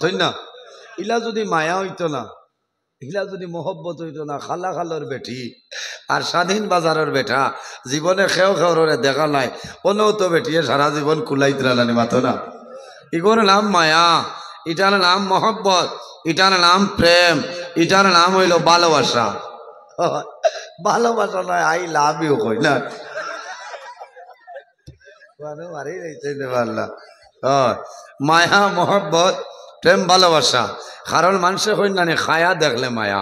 মাথই না ইলা যদি মায়া হইতো না ইলা যদি মোহব্বত হইতো না খালা খালোর বেটি আর স্বাধীন বাজারের বেটা জীবনে খেও খেওরে দেখা নাই কোনো তো বেটিয়ে সারা জীবন কুলাইতে রানি মাথো না ইগোর নাম মায়া এটার নাম মোহব্বত এটার নাম প্রেম এটার নাম হইল ভালোবাসা ভালোবাসা নয় আই লাভ ইউ কই না মায়া মোহব্বত প্রেম ভালোবাসা কারণ মানুষের হই না খায়া দেখলে মায়া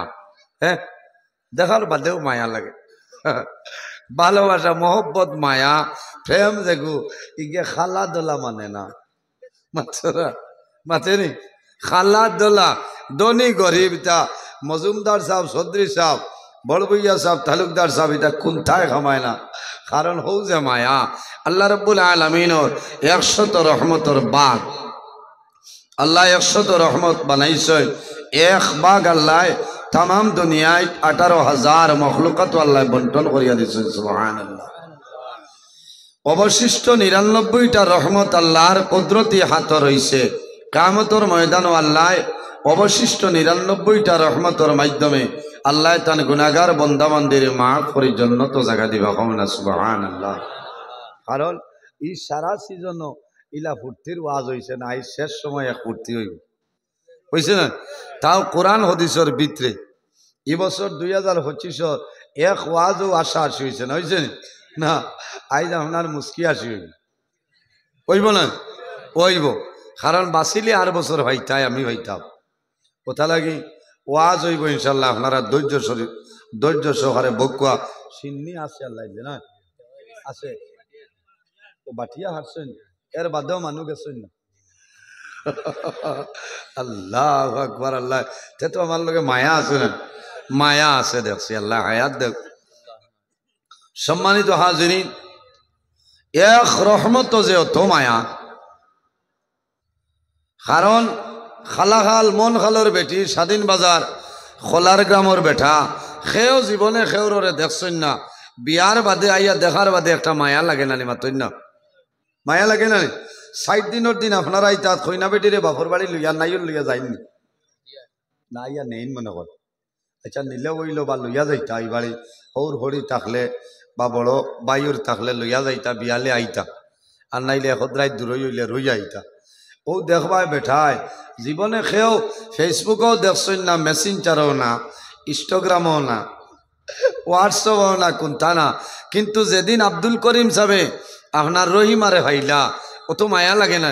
হ্যাঁ দেখার বাদেও মায়া লাগে ভালোবাসা মোহব্বত মায়া প্রেম দেখু ইগে খালা দোলা মানে না মাত্রা মাতেনি খালা দোলা ধনী গরিব তা মজুমদার সাহেব চৌধুরী সাহেব বড়বইয়া সাহেব তালুকদার সাহেব এটা কোনটায় খামায় না কারণ হৌ যে মায়া আল্লাহ রব্বুল আলামিনের 100 রহমতর বাগ আল্লাহ 100 রহমত বানাইছে এক বাগ আল্লাহ तमाम दुनिया 18,000 मखलुकत अल्लाह बंटन करिया दिछेन सुबहानाल्लाह अवशिष्ट 99टा रहमत अल्लाहर कुदरती हाथ रहिছে कियामतर मयदान अल्लाह अवशिष्ट 99टा रहमतर माध्यमे अल्लाह तान गुनाहगार बंदा बान्दिर माफ करे जन्नत জায়গা দিবা কওনা সুবহানাল্লাহ কারণ এই সারা সিজন ইলা ফুর্তির ওয়াজ হইছে না এই শেষ সময় এক ফুর্তি হইব হইছে না তাও কোরআন হাদিসের ভিতরে এই বছর 2025 এক ওয়াজও আশা আসি হইছে না হইছে না আইজ আপনার মুস্কি আসি হইব না হইব কারণ বাসিলে আর বছর হইতাই আমি হইতাম কথা লাগি ওয়াজ হইব ইনশাআল্লাহ আপনারা ধৈর্য সহকারে বকুয়া সিন্নি আছে আল্লাহ না আছে ও বাটিয়া হারছেন এর বাদেও মানুষ গেছেন না আল্লাহু আকবার আল্লাহ তে তো আমার লগে মায়া আছে না মায়া আছে দেখছি আল্লাহ হায়াত দেখ সম্মানিত হাজিরিন এক রহমত যে অত মায়া কারণ খালাখাল মন খালর বেটি স্বাধীন বাজার খোলার গ্রামের বেটা সেও জীবনে সেওরে দেখছেন না বিয়ার বাদে আইয়া দেখার বাদে একটা মায়া লাগে না মাতই না মায়া লাগে না 60 দিনের দিন আপনারা আইতা খইনা বেটিরে বাপর বাড়ি লইয়া নাইও লইয়া যাইনি না ইয়া নেই মনে কর আচ্ছা নিলে ওইলো বা লইয়া যাইতা এই বাড়ি হৌর হরি থাকলে বা বড় বাইর থাকলে লইয়া যাইতা বিয়ালে আইতা আর নাইলে এখদ্রাই দূরই হইলে রই আইতা ও দেখবাই বেঠায় জীবনে খেয়েও ফেসবুকেও দেখছেন না মেসেঞ্জারও না ইনস্টাগ্রামও না হোয়াটসঅ্যাপও না কোনটা না কিন্তু যেদিন আব্দুল করিম সাহেব আপনার রহিমারে ভাইলা ও তো মায়া লাগে না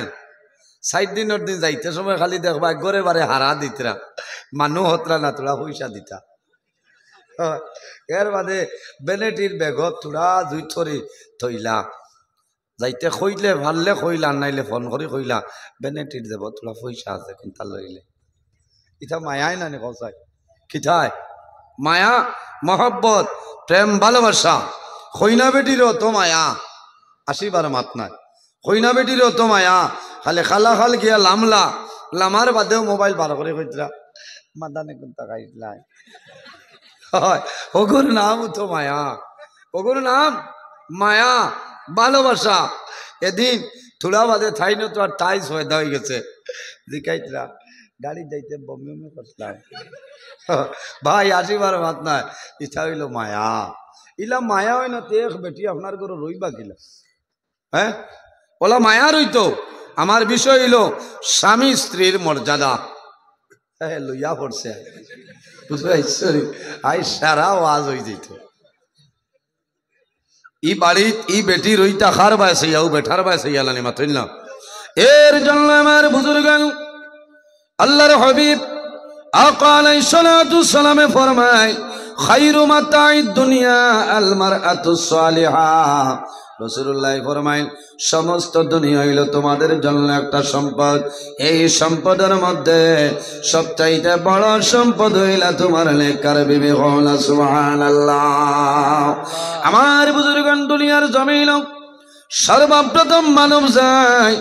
60 দিনের দিন যাইতে সময় খালি দেখবা গরে বারে হারা দিতরা মানুষ হতরা না তোরা পয়সা দিতা এর বাদে বেনেটির বেগত তোরা দুই থরি থইলা যাইতে কইলে ভাললে কইলা নাইলে ফোন করে কইলা বেনেটির দেব তোরা পয়সা আছে কোনটা লইলে ইটা মায়াই না নে কসাই কিথায় মায়া মহব্বত প্রেম ভালোবাসা কইনা বেটিরও তো মায়া আসিবার মাত নাই কইনা বেটিরও তো মায়া খালি খালা খাল গিয়া লামলা লামার বাদেও মোবাইল বার করে কইতরা মাদানে কোনটা খাইলাই হয় ওগুর নাম তো মায়া ওগুর নাম মায়া ভালোবাসা এদিন থোড়া বাদে থাইনো তো আর তাই সয়দা হয়ে গেছে জিকাইতরা গাড়ি যাইতে বমি বমি করছিলাম ভাই আসিবার মাত নাই ইচ্ছা হইল মায়া ইলা মায়া হয় না দেখ বেটি আপনার ঘরে রইবা কিলা হ্যাঁ ওলা মায়া রইতো আমার বিষয় হইল স্বামী স্ত্রীর মর্যাদা হ্যাঁ লইয়া পড়ছে আই সারা ওয়াজ হয়ে যেত ই বাড়িত ই বেটি রইতা খার বায়সে যাও বেঠার বায়সে ইয়ালানি মাথইল না এর জন্য আমার বুজুর্গ আল্লাহর হাবিব আকা আলাইহিস সালাতু সালামে ফরমায় খায়রু মাতাঈদ দুনিয়া আল মারআতুস সালিহা রাসূলুল্লাহ ফরমায় সমস্ত দুনিয়া হইল তোমাদের জন্য একটা সম্পদ এই সম্পদের মধ্যে সবচাইতে বড় সম্পদ হইলা তোমার নেককার বিবি হওয়া সুবহানাল্লাহ আমার বুজুর্গগণ দুনিয়ার জমিন সর্বপ্রথম মানব যায়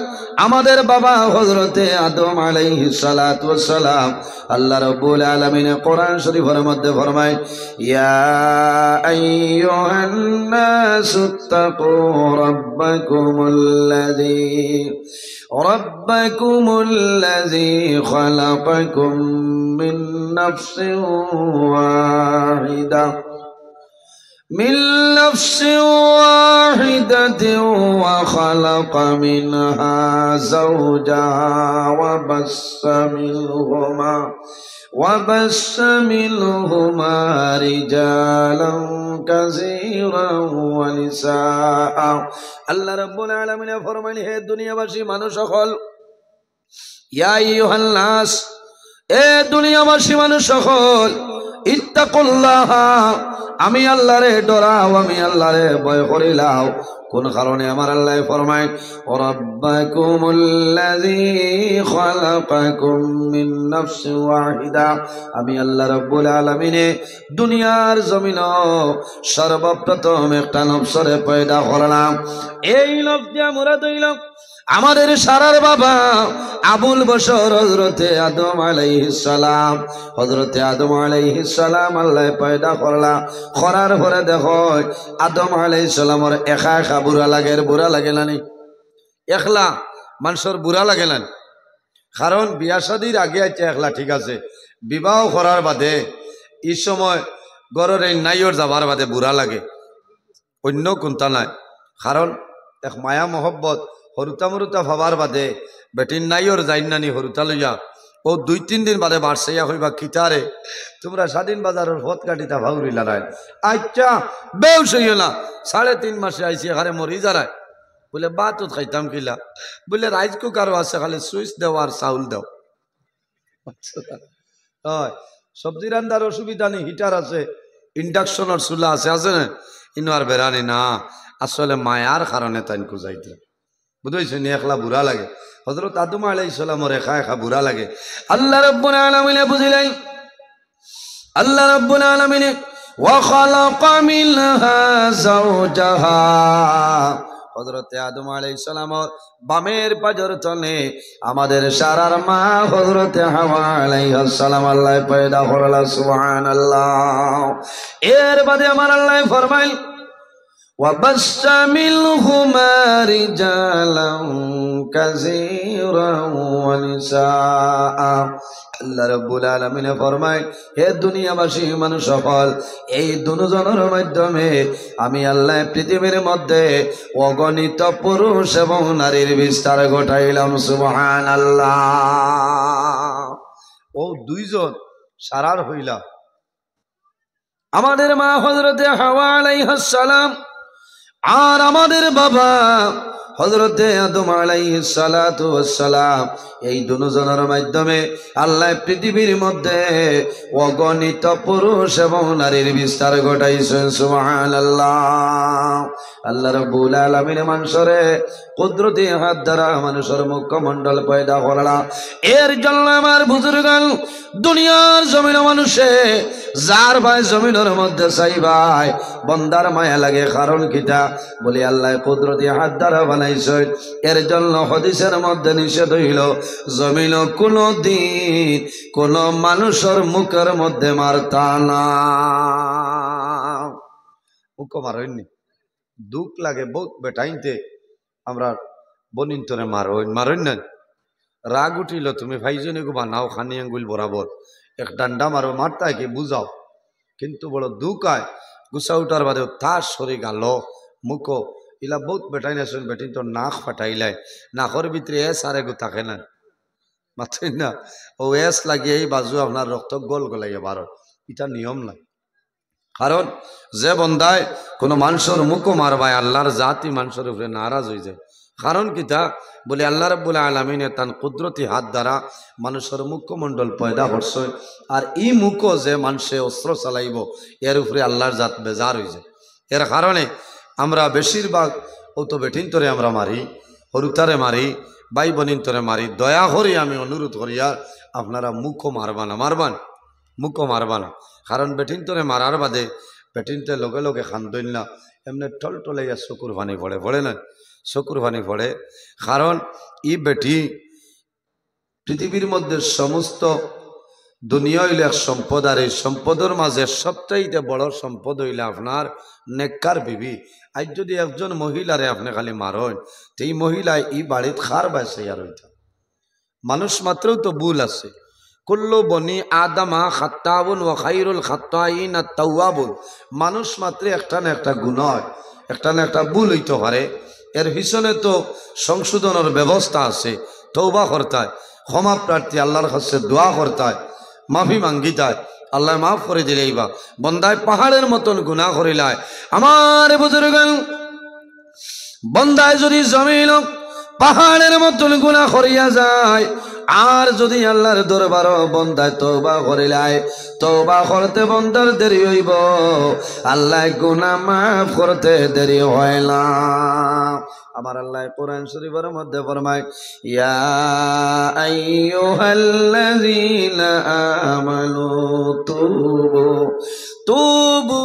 আমাদের বাবা হযরতে আদম আলাইহিস সালাতু ওয়াস সালাম। আল্লাহ রাব্বুল আলামিন কোরআন শরীফের মধ্যে ফরমায়, ইয়া আইয়ুহান নাসুত্তাকু রাব্বাকুমুল্লাযী খালাকাকুম মিন নাফসিন ওয়াহিদা من نفس واحدة وخلق منها زوجها وبث منهما رجالا كثيرا ونساء। আল্লাহ রাব্বুল আলামিন ফরমাইলেন, হে দুনিয়াবাসী মানুষ সকল, ইয়া আইয়ুহান নাস, এ দুনিয়াবাসী মানুষ সকল, ইত্তাকুল্লাহ, আমি আল্লাহরে ডরাও, আমি আল্লাহরে ভয় করিলাও। কোন কারণে আমার আল্লাহ ফরমায়, রাব্বাকুমুল্লাযী খালাকাকুম মিন নাফসিন ওয়াহিদা, আমি আল্লাহ রাব্বুল আলামিনে দুনিয়ার জমিন সর্বপ্রথম একটা নফসরে পয়দা করলাম। এই নফস দিয়া মুরাদ হইল আমাদের সারার বাবা আবুল বশর হযরতে আদম আলাইহিস সালাম। হযরতে আদম আলাইহিস সালাম আল্লাহ পয়দা করার পরে দেখো আদম আলাইহিস সালামের একা একা বুড়া লাগে না নি? একলা মানুষের বুড়া লাগে না, কারণ বিয়া শাদির আগে আছে একলা ঠিক আছে, বিবাহ করার বাদে এই সময় গরের এই নাইয়র যাবার বাদে বুড়া লাগে, অন্য কোনটা নাই। কারণ এক মায়া মহব্বত হরুতা মরুতা ভাবার বাদে বেটিন নাইয়র যাই নানি হরুতা লইয়া ও 2-3 দিন বাদে বাড়ছাইয়া হইবা কিতারে তোমরা স্বাধীন বাজারের ফত কাটিতা ভাউরিলা রায়, আচ্ছা বেউস হইও না, 3.5 মাসে আইসি এখানে মরি যারায় বলে বাত খাইতাম কিলা, বলে রাইস কুকারও আছে, খালি সুইচ দেও আর চাউল দেও। হয় সবজি রান্নার অসুবিধা নেই, হিটার আছে, ইন্ডাকশনের চুলা আছে, আছে না? ইনো আর বেড়ানি না, আসলে মায়ার কারণে তাই খুঁজাইতে বুঝেছেন, একলা বুড়া লাগে। হযরত আদম আলাইহিস সালামের একা একা বুড়া লাগে। আল্লাহ রাব্বুল আলামিন বুঝিলেন, আল্লাহ রাব্বুল আলামিন ওয়া খালাকা মিনহা যাওজাহা, হযরত আদম আলাইহিস সালামের বামের পাজর তলে আমাদের সারার মা হযরত হাওয়া আলাইহিস সালাম আল্লাহ পয়দা করলা। সুবহানাল্লাহ। এর বাদে আমার আল্লাহ ফরমাইল, وَبَثَّ مِنْهُمَا رِجَالًا كَثِيرًا وَنِسَاءً। আল্লাহ রাব্বুল আলামিন ফরমায়, হে দুনিয়াবাসী মানুষ সকল, এই দুজনের মাধ্যমে আমি আল্লাহ পৃথিবীর মধ্যে অগণিত পুরুষ এবং নারীর বিস্তার ঘটাইলাম। সুবহানাল্লাহ। ও দুইজন সারার হইলা আমাদের মা হযরতে হাওয়া আলাইহিস সালাম আর আমাদের বাবা হযরতে আদম আলাইহিস সালাতু ওয়াস সালাম, এই দুজনের মাধ্যমে আল্লাহ পৃথিবীর মধ্যে অগণিত পুরুষ এবং নারীর বিস্তার ঘটাইছেন। সুবহানাল্লাহ। আল্লাহ রাব্বুল আলামিন মানুষরে কুদরতি হাত দ্বারা মানুষের মুখমণ্ডল পয়দা করলা। এর জন্য আমার বুজুর্গান দুনিয়ার জমিন মানুষে যার ভাই জমিনের মধ্যে চাই ভাই বন্দার মায়া লাগে, কারণ কিটা বলি আল্লাহ কুদরতি হাত দ্বারা বানাইছে। এর জন্য হাদিসের মধ্যে নিষেধ হইল জমিন কোনো দিন কোন মানুষের মুখের মধ্যে মারতা না। মুখ মারইনি, দুঃখ লাগে বহুত বেটাইতে আমরা বনিন্তরে মারইন না। রাগ উঠিল তুমি ভাইজনে গো বানাও খানি আঙ্গুল বরাবর এক ডান্ডা মারো, মারতা কি বুঝাও, কিন্তু বড় দুঃখ আয় গুছা উঠার বাদে তার সরে গেল মুখ ইলা বহুত বেটাই না শুন বেটিন তো নাক ফাটাইলাই, নাকর ভিতরে এস আরে গো থাকে না মাথায় না, ও এস লাগিয়ে এই বাজু আপনার রক্ত গোল গলাইয়া বারো, এটা নিয়ম নাই। কারণ যে বন্দায় কোনো মানুষের মুখও মারবায় আল্লাহর জাতি মানুষের উপরে নারাজ হয়ে যায়। কারণ কিতা বলে আল্লাহ রাব্বুল আলামিন তান কুদরতি হাত দ্বারা মানুষের মুখমণ্ডল পয়দা করছে, আর এই মুখ যে মানুষে অস্ত্র চালাইব এর উপরে আল্লাহর জাত বেজার হয়ে যায়। এর কারণে আমরা বেশিরভাগ ও তো বেঠিনতরে আমরা মারি, হরুতারে মারি, ভাই বোনিন্তরে মারি। দয়া করি আমি অনুরোধ করি আর আপনারা মুখও মারবান মুখও মারবানা, কারণ বেঠিনতরে মারার বাদে বেঠিনতে লগে লগে খান্দইল না, এমনি টলটলাইয়া চকুর পানি পড়ে না। চকুর পানি পড়ে। কারণ ই বেটি পৃথিবীর মধ্যে সমস্ত দুনিয়া হইলে এক সম্পদ, আর এই সম্পদের মাঝে সবচাইতে বড় সম্পদ হইলে আপনার নেককার বিবি। আজ যদি একজন মহিলারে আপনি খালি মারেন, তো এই মহিলায় এই বাড়িত খার বাসে আর ওইটা মানুষ মাত্রও তো ভুল আছে। কুল্লু বনি আদামা খাত্তাবুন ওয়া খাইরুল খাত্তাইন আত-তাওয়াবুন। মানুষ মাত্র একটা না একটা গুনাহ হয়, একটা না একটা ভুল হইতে পারে। এর পিছনে তো সংশোধনের ব্যবস্থা আছে। তওবা করতে হয়, ক্ষমা প্রার্থী আল্লাহর কাছে দোয়া করতে হয়, মাফি মাঙ্গিতে হয়। আল্লাহ মাফ করে দিলেই বা বন্দায় পাহাড়ের মতন গুনাহ করিলায়। আমার বুজুর্গ, বন্দায় যদি জমিন পাহাড়ের মতন গুনাহ করিয়া যায়, আর যদি আল্লাহর দরবার বন্দায় তওবা করিলায়, তওবা করতে বন্দার দেরি হইব, আল্লাহ গুনাহ মাফ করতে দেরি হয় না। আমার আল্লাহ কোরআন শরীফের মধ্যে ফরমায়, ইয়া আইয়ুহাল্লাযীনা আমানু তুবু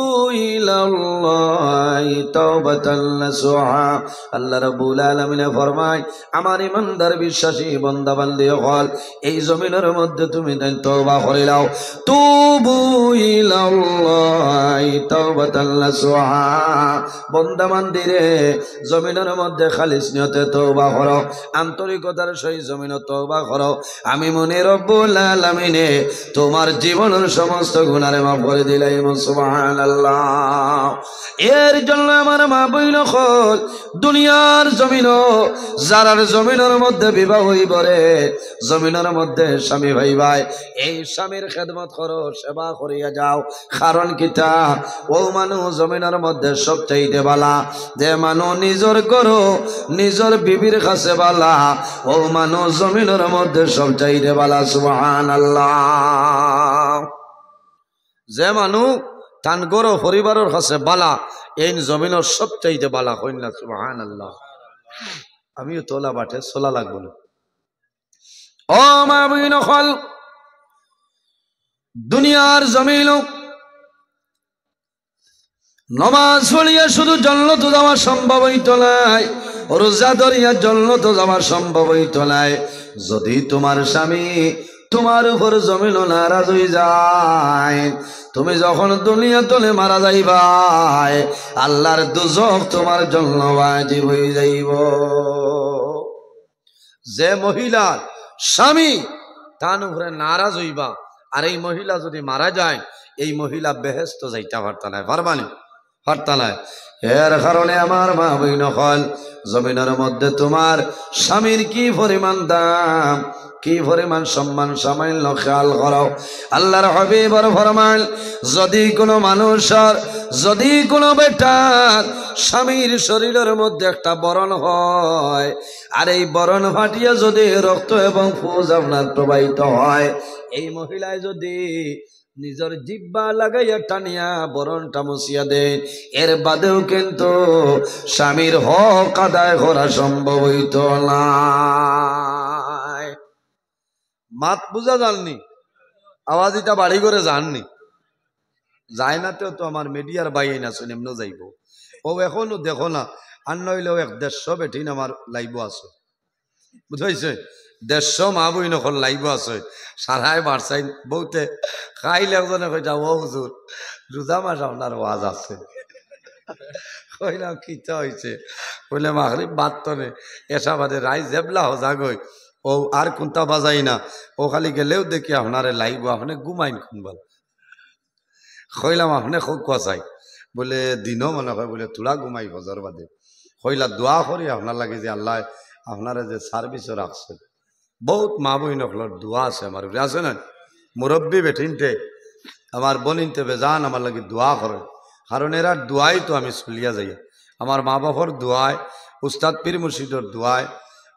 ইলাল্লাহি তাওবাতান নাসুহা। আল্লাহ রাব্বুল আলামিন ফরমায়, আমার ইমানদার বিশ্বাসী বান্দা বান্দি হল, এই জমিনের মধ্যে তুমি তওবা করে নাও। তুবু ইলাল্লাহি তাওবাতান নাসুহা। বান্দা বান্দিরে জমিনের মধ্যে খালিস নিয়তে তওবা করো, আন্তরিকতার সহিত জমিনে তওবা করো। আমি মনে রব্বুল আলামিনে তোমার জীবনের সমস্ত গুনাহ মাফ করে দিলাম। সুবহানাল্লাহ। এর জন্য আমার মা বইন হল, দুনিয়ার জমিন যারার জমিনের মধ্যে বিবাহ হইব রে, জমিনের মধ্যে স্বামী ভাই ভাই, এই স্বামীর খেদমত করো, সেবা করিয়া যাও। কারণ কিতা, ও মানুষ জমিনের মধ্যে সবচাইতে বালা যে মানুষ নিজর করো নিজর বিবির কাছে বালা, ও মানুষ জমিনের মধ্যে সবচাইতে বালা। সুবহানাল্লাহ। যে মানুষ তান গরো পরিবারের কাছে বালা, এই জমিনের সবচাইতে বালা। কইনা সুবহানাল্লাহ। আমিও তোলা বাটে সোলা লাগবো না। ও মা বইন হল, দুনিয়ার জমিন নমাজ পড়িয়া শুধু জান্নাতে যাওয়া সম্ভব হইত নাই, রোজা ধরিয়া জান্নাতে যাওয়া সম্ভব হইত নাই। যদি তোমার স্বামী তোমার উপর জমিন নারাজ হয়ে যায়, তুমি যখন দুনিয়া তলে মারা যাইবাই, আল্লাহর দুজক তোমার জন্য ওয়াজিব হয়ে যাইব। যে মহিলার স্বামী তার উপরে নারাজ হইবা, আর এই মহিলা যদি মারা যায়, এই মহিলা বেহেশত যাইতে পারতা নাই, পারবানি পারতা নাই। এর কারণে আমার মা বইন হল, জমিনের মধ্যে তোমার স্বামীর কি পরিমাণ দাম, কি পরিমাণ সম্মান সামান্য খেয়াল করো। আল্লাহর হাবিব ফরমান, যদি কোনো মানুষের, যদি কোনো বেটার স্বামীর শরীরের মধ্যে একটা বরণ হয়, আর এই বরণ ফাটিয়া যদি রক্ত এবং ফুজ আপনার প্রবাহিত হয়, এই মহিলায় যদি নিজের জিব্বা লাগাইয়া টানিয়া বরণটা মুছিয়া দেয়, এর বাদেও কিন্তু স্বামীর হক আদায় করা সম্ভব হইত না। মাত বুঝা জাননি, আওয়াজ এটা বাড়ি করে জাননি, যায় না তো আমার মিডিয়ার বাইরে না শুনে এমন যাইব। ও এখনো দেখো না, আর নইলেও 150 বেঠিন আমার লাইব আছে, বুঝাইছে? 150 মা বই নকল লাইব আছে, সারাই বাড়ছাই বউতে খাইলে একজনে কই যাও, ও হুজুর রোজা মাস আপনার ওয়াজ আছে। কইলাম কিতা হয়েছে? কইলে মাগরিব বাদ তনে এসা বাদে রাই জেবলা হজা গই, ও আর কোনটা বাজাই না, ও খালি গেলেও দেখি আপনারে লাইব, আপনি ঘুমাইন খুনবাল। কইলাম আপনি খুব কচাই, বলে দিনও মনে হয়, বলে তোরা ঘুমাই হজর বাদে। কইলা দোয়া করি আপনার লাগে যে আল্লাহ আপনারা যে সার্ভিসও রাখছে। বহুত মা বই নকলর দোয়া আছে আমার, আছে না? মুরব্বী বেঠিনতে আমার বনিনতে বেজান আমার লাগে দোয়া করে, কারণ এরা দোয়াই তো আমি চলিয়া যাই। আমার মা বাবার দোয়ায়, উস্তাদ পীর মুর্শিদর দোয়ায়,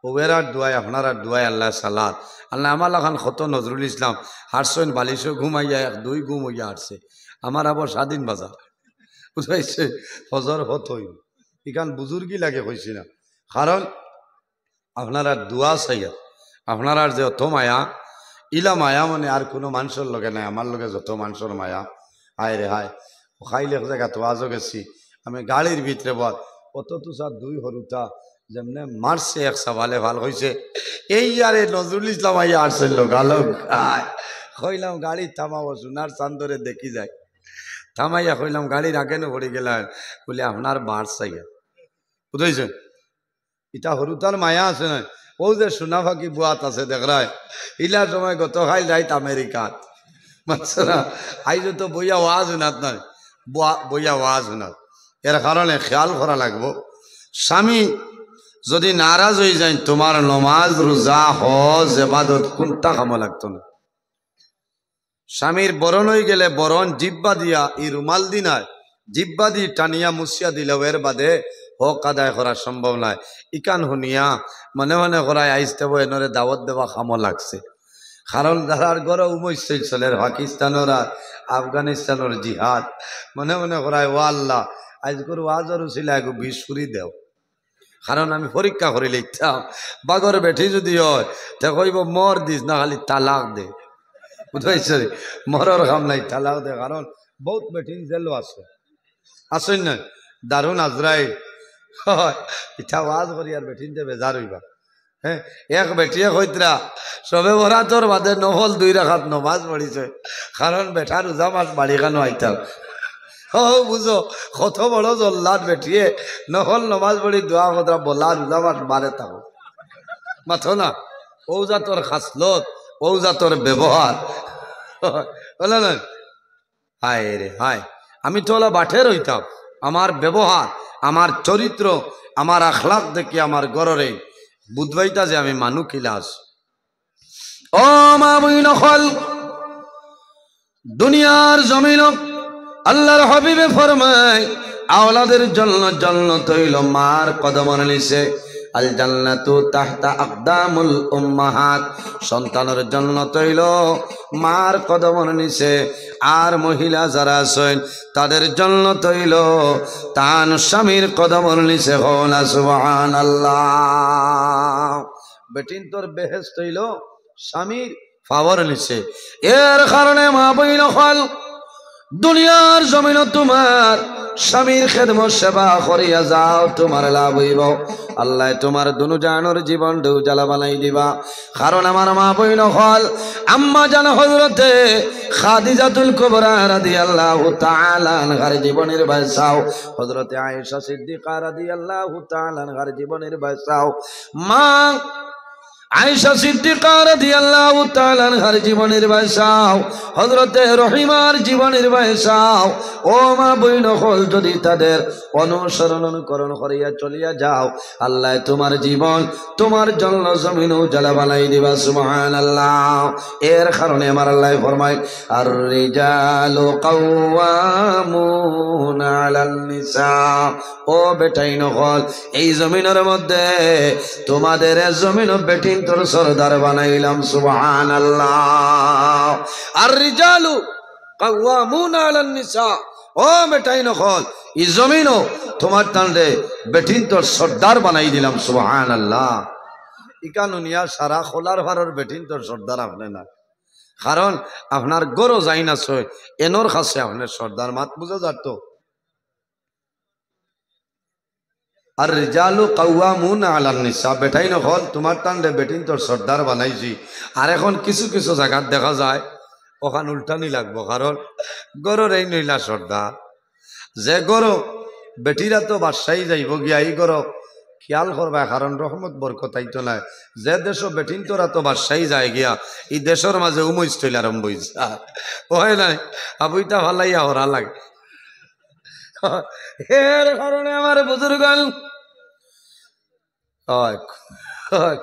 ওবেরার দোয়ায়, আপনারা দোয়ায়, আল্লাহ সালাত। আল্লাহ আমার লাখান খত নজরুল ইসলাম হারসেন বালিশও ঘুমাইয়া 1-2 ঘুম হইয়া আসছে। আমার আবার স্বাধীন বাজার, বুঝাইছে? হজর হত হইব ইখান বুজুর্গি লাগে কইছি না, কারণ আপনারা দোয়া চাইয়া, আপনারা যে অত মায়া, ইলা মায়া মানে আর কোনো মানুষের লগে নাই, আমার লগে যত মানুষের মায়া। হায় রে হায়, খাইলে জায়গা তো আজও গেছি আমি গাড়ির ভিতরে বল, অত তুষার 2 হরুতা যেমনে মারছে এক সওয়ালে ভাল হয়েছে এই আরে নজরুল ইসলাম আইয়া আসছে লোক আলো কইলাম গাড়ি থামাবো সোনার চান্দরে দেখি যায় থামাইয়া কইলাম গাড়ির আগে নো পড়ে গেলেন বলে আপনার বাড় চাইয়া বুঝেছেন ইটা হরুতার মায়া আছে না ও যে সোনা ফাঁকি বুয়াত আছে দেখরায় ইলার সময় গত খাইল যাইত আমেরিকাত মাছরা আইজ তো বইয়া ওয়াজ শুনাত নয় বইয়া ওয়াজ শুনাত এর কারণে খেয়াল করা লাগবো স্বামী যদি নারাজ হয়ে যায় তোমার নমাজ রোজা হজ ইবাদত কোনটা কাম লাগতো না স্বামীর বরণ হয়ে গেলে বরণ জিব্বা দিয়া এই রুমাল দিনায় জিব্বা দিয়ে টানিয়া মুছিয়া দিলেও এর বাদে হক আদায় করা সম্ভব নয় ইকান শুনিয়া মনে মনে করায় আইসতে এনরে দাওয়াত দেওয়া কাম লাগছে কারণ যারার গড় উমৈশই চলে পাকিস্তানের আর আফগানিস্তানের জিহাদ মনে মনে করায় ও আল্লাহ আজ করে ওয়াজর ছিল এক বিশুরি দেও কারণ আমি পরীক্ষা করে লিখতাম বাগর বেঠি যদি হয় তে কইব মর দিস না খালি তালাক দে বুঝাইছে মরর কাম নাই তালাক দে কারণ বহুত বেঠিন জেলও আছে আসেন না দারুন আজরাইল ইটা ওয়াজ করি আর বেঠিন দে বেজার হইবা হ্যাঁ এক বেটিয়ে কইতরা সবে বরাতর বাদে নহল 2 রাকাত নমাজ পড়িছে কারণ বেটা রোজা মাস বাড়ি খানো আইতাম ও বুঝো কত বড় জল্লাদ বেটিয়ে নহল নমাজ পড়ি দোয়া কথা বলা রোজা মাস বারে থাকো মাথো না ও যা তোর খাসলত ও যা তোর ব্যবহার বলে না হায় রে হায় আমি তো ওলা বাঠে রইতাম আমার ব্যবহার আমার চরিত্র আমার আখলাক দেখি আমার গররে বুধবাইতা যে আমি মানু কিলাস ও মা বইন হল দুনিয়ার জমিন আল্লাহর হাবিবে ফরমায় আওলাদের জন্য জান্নাত হইল মার কদমের নিচে আল জান্নাতু তাহতা আকদামুল উম্মাহাত সন্তানের জান্নাত হইল মার কদমের নিচে আর মহিলা যারা আছেন তাদের জান্নাত হইল তান স্বামীর কদমের নিচে হলা সুবহানাল্লাহ বেটিন তোর বেহেশত হইল স্বামীর পাওয়ার নিচে এর কারণে মা বইন হল দুনিয়ার জমিন তোমার স্বামীর খেদমত সেবা করিয়া যাও তোমার লাভ হইব আল্লাহ তোমার দুনু জানোর জীবন ঢেউ জ্বালা বানাই দিবা কারণ আমার মা বইন হল আম্মা জান হযরতে খাদিজাতুল কুবরা রাদিয়াল্লাহু তাআলা আনহার জীবনের বাইসাও হযরতে আয়েশা সিদ্দিকা রাদিয়াল্লাহু তাআলা আনহার জীবনের বাইসাও মা আয়েশা সিদ্দিকা রাদিয়াল্লাহু তাআলা আনহার জীবনের বাইসাও হযরতে রহিমার জীবনের বাইসাও ও মা বইন হল যদি তাদের অনুসরণ অনুকরণ করিয়া চলিয়া যাও আল্লাহ তোমার জীবন তোমার জন্য জমিন উজালা বানাই দিবা সুবহানাল্লাহ এর কারণে আমার আল্লাহ ফরমায় আর রিজালু কাওয়ামুনা আলান নিসা ও বেটাইন হল এই জমিনের মধ্যে তোমাদের জমিন বেটিন তোর সরদার বানাইলাম সুবহানাল্লাহ আর রিজালু কাওয়ামুনা আলান নিসা ও বেটাই নকল এই জমিনও তোমার টানলে বেটিন তোর সর্দার বানাই দিলাম সুবহানাল্লাহ ইকানুনিয়া সারা খোলার ভারর বেটিন তোর সর্দার আপনি না কারণ আপনার গরো যাই না সয় এনর কাছে আপনার সর্দার মাত বুঝা যাত আর রিজালু কাওয়ামুনা আলান নিসা বেটাই নকল তোমার টানলে বেটিন তোর সর্দার বানাইছি আর এখন কিছু কিছু জায়গাত দেখা যায় ওখান উল্টানি লাগবো কারণ গরর এই নইলা সর্দার যে গরো বেটিরা তো বাদশাহী যাইব গিয়া এই গরো খেয়াল করবা কারণ রহমত বরকতাই তো নাই যে দেশ বেটিন তোরা তো বাদশাহী যায় গিয়া এই দেশের মাঝে উমৈশ তৈল আরম্ভ হয়েছে হয় নাই আবুইটা ভালাইয়া হরা লাগে এর কারণে আমার বুজুর্গ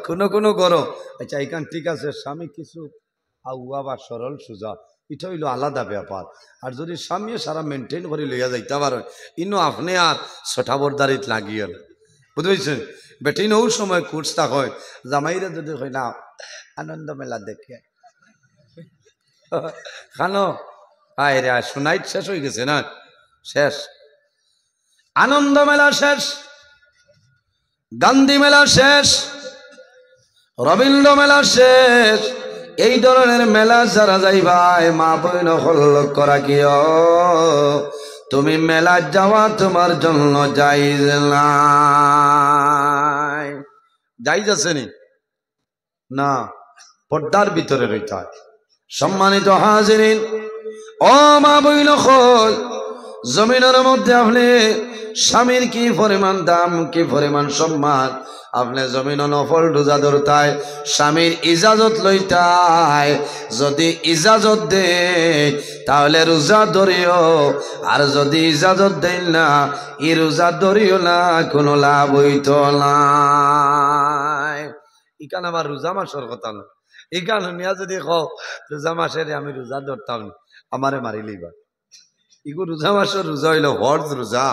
কোনো কোনো গরো আচ্ছা এখান ঠিক আছে স্বামী কিছু আউয়া বা সরল সুজা এটা হইল আলাদা ব্যাপার আর যদি স্বামী সারা মেনটেন করে লইয়া যাইতে পারে ইনো আপনি আর ছটাবরদারিত লাগিয়ে বুঝেছেন বেটিন ওই সময় কুর্সটা হয় জামাইরে যদি হয় না আনন্দ মেলা দেখে খানো আয় রে শোনাইট শেষ হয়ে গেছে না শেষ আনন্দ মেলা শেষ গান্ধী মেলা শেষ রবীন্দ্র মেলা শেষ এই ধরনের মেলা যারা যাইবাই মা বইন হল করা কিয় তুমি মেলা যাওয়া তোমার জন্য যাইজ না যাইজ আছে নি না, পর্দার ভিতরে রইতে হয়। সম্মানিত হাজিরিন ও মা বইন খোল, জমিনের মধ্যে আপনি স্বামীর কি পরিমাণ দাম, কি পরিমাণ সম্মান, আপনি জমিন নফল রোজা ধরতায় স্বামীর ইজাজত লইতায়। যদি ইজাজত দে তাহলে রোজা ধরিও, আর যদি ইজাজত দেন না ই রোজা ধরিও না, কোনো লাভ হইত না। ইকান আমার রোজা মাসের কথা না, ইকান নিয়া যদি কও রোজা মাসের আমি রোজা ধরতাম না, আমারে মারি লইবা। ইগো রোজা মাসের রোজা হইল হর্জ রোজা,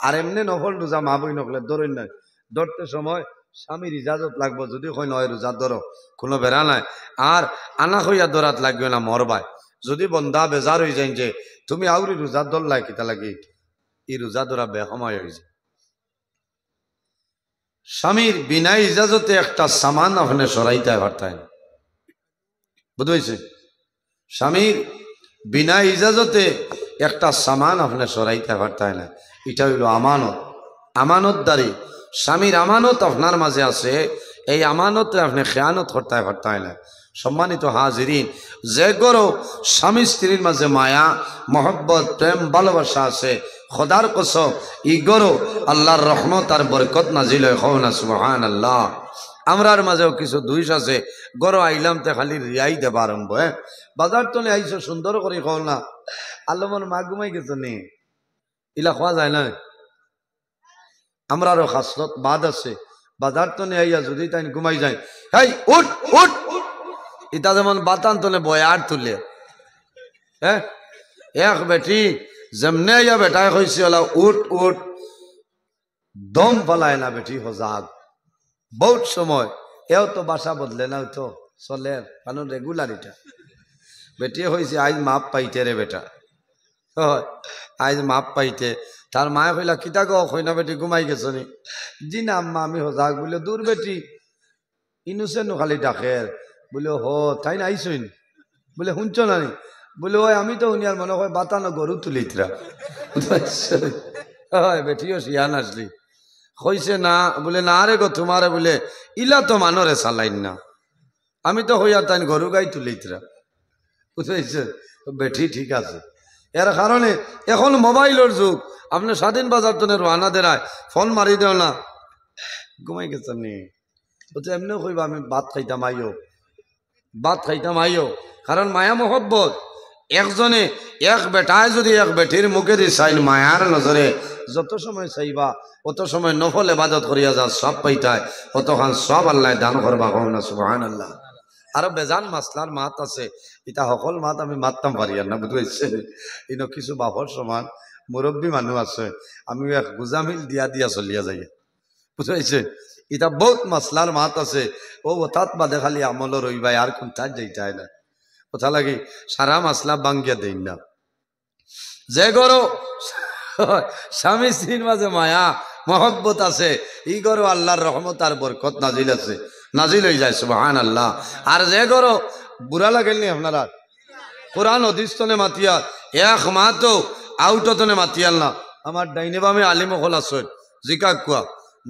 আর এমনি নফল রোজা মা বই নকলে ধরেন নাই। ধরতে সময় স্বামীর ইজাজত লাগবো, যদি কই নয় রোজা ধরো কোনো বেড়া নাই, আর আনা হইয়া ধরাত লাগবে না মরবায়। যদি বন্ধা বেজার হয়ে যায় যে তুমি আউরি রোজা ধরলাই কিতা লাগি, এই রোজা ধরা বেসময় হয়ে যায়। স্বামীর বিনা ইজাজতে একটা সামান আপনি সরাইতে পারতেন, বুঝতে পারছে? স্বামীর বিনা ইজাজতে একটা সামান আপনি সরাইতে পারতেন না, এটা হইল আমানত। আমানতদারি স্বামীর আমানত আপনার মাঝে আছে, এই আমানতে আপনি খেয়ানত করতে পারতেন না। সম্মানিত হাজিরিন, যে গরো স্বামী স্ত্রীর মাঝে মায়া মহব্বত প্রেম ভালোবাসা আছে, খোদার কসম ই গরো আল্লাহর রহমত আর বরকত নাজিল হয়। হও না সুবহানাল্লাহ। আমরার মাঝেও কিছু দুইশ আছে, গরো আইলাম তে খালি রিয়াই দেবা আরম্ভ। বাজার তো নে আইসো সুন্দর করে খাও না, আল্লাহর মা ঘুমাই গেছো নি, ইলা খাওয়া যায় না। আমরারও খাসলত বাদ আছে, বাজার তো নে আইয়া যদি তাই ঘুমাই যায়, হেই উঠ উঠ, ইটা যেমন বাতান তলে বয়ার তুলে। হ্যাঁ, এক বেটি যেমনে আইয়া বেটায় কইছে ওলা উঠ উঠ, দম পালায় না বেটি হজাগ। বহুত সময় এও তো বাসা বদলে না, তো চলে কারণ রেগুলার এটা। বেটি হয়েছে আজ মাপ পাইতে রে বেটা, আজ মাপ পাইতে। তার মায়ে কইলা কিতা গো, কইনা বেটি ঘুমাই গেছ নি? জি না আম্মা আমি হজাগ। বলে দূর বেটি ইনুসেন খালি ডাকের। বলে হ তাই না আইসইন? বলে শুনছ না নি? বলে ওই আমি তো শুনি আর মনে হয় বাতানো গরু তুলিতরা। হয় বেটিও শিয়ান আসলি কইছে না, বলে না রে গো তোমারে বলে ইলা তো মানরে চালাইন না, আমি তো হইয়া তাই গরু গাই তুলিতরা। বুঝতে বেঠি ঠিক আছে। এর কারণে এখন মোবাইলের যুগ, আপনি স্বাধীন বাজার তো রানা দেরায় ফোন মারি দেও না, ঘুমাই গেছেন নি? বলছে এমনিও কইবা আমি ভাত খাইতাম আইও, ভাত খাইতাম আইও। কারণ মায়া মোহব্বত, একজনে এক বেটায় যদি এক বেটির মুখে দিয়ে চাইল মায়ার নজরে, যত সময় চাইবা অত সময় নফল ইবাদত করিয়া যা সব পাইতায়, অতখান সব আল্লাহ দান করবা। কও না সুবহানাল্লাহ। আরো বেজান মাসলার মাত আছে, এটা সকল মাত আমি মাততাম পারি আর না, বুঝতে ইনো কিছু বাপর সমান মুরব্বী মানুষ আছে, আমি এক গুজামিল দিয়া দিয়া চলিয়া যাই, বুঝতে এটা বহুত মাসলার মাত আছে। ও তাত বাদে খালি আমল রইবাই, আর কোন তার যাইতাই না। কথা লাগে সারা মাসলা বাঙ্গিয়া দেই না। যে গরো স্বামী স্ত্রীর মাঝে মায়া মহব্বত আছে, ই গরো আল্লাহর রহমত আর বরকত নাজিল আছে, নাজিল হয়ে যায় সুবহানাল্লাহ। আর যে গরো বুড়া লাগেননি আপনারা, কোরআন অধিস্তনে মাতিয়া এক মা তো আউটতনে মাতিয়াল না। আমার ডাইনে বামে আলিম হল আছে, জিকা কুয়া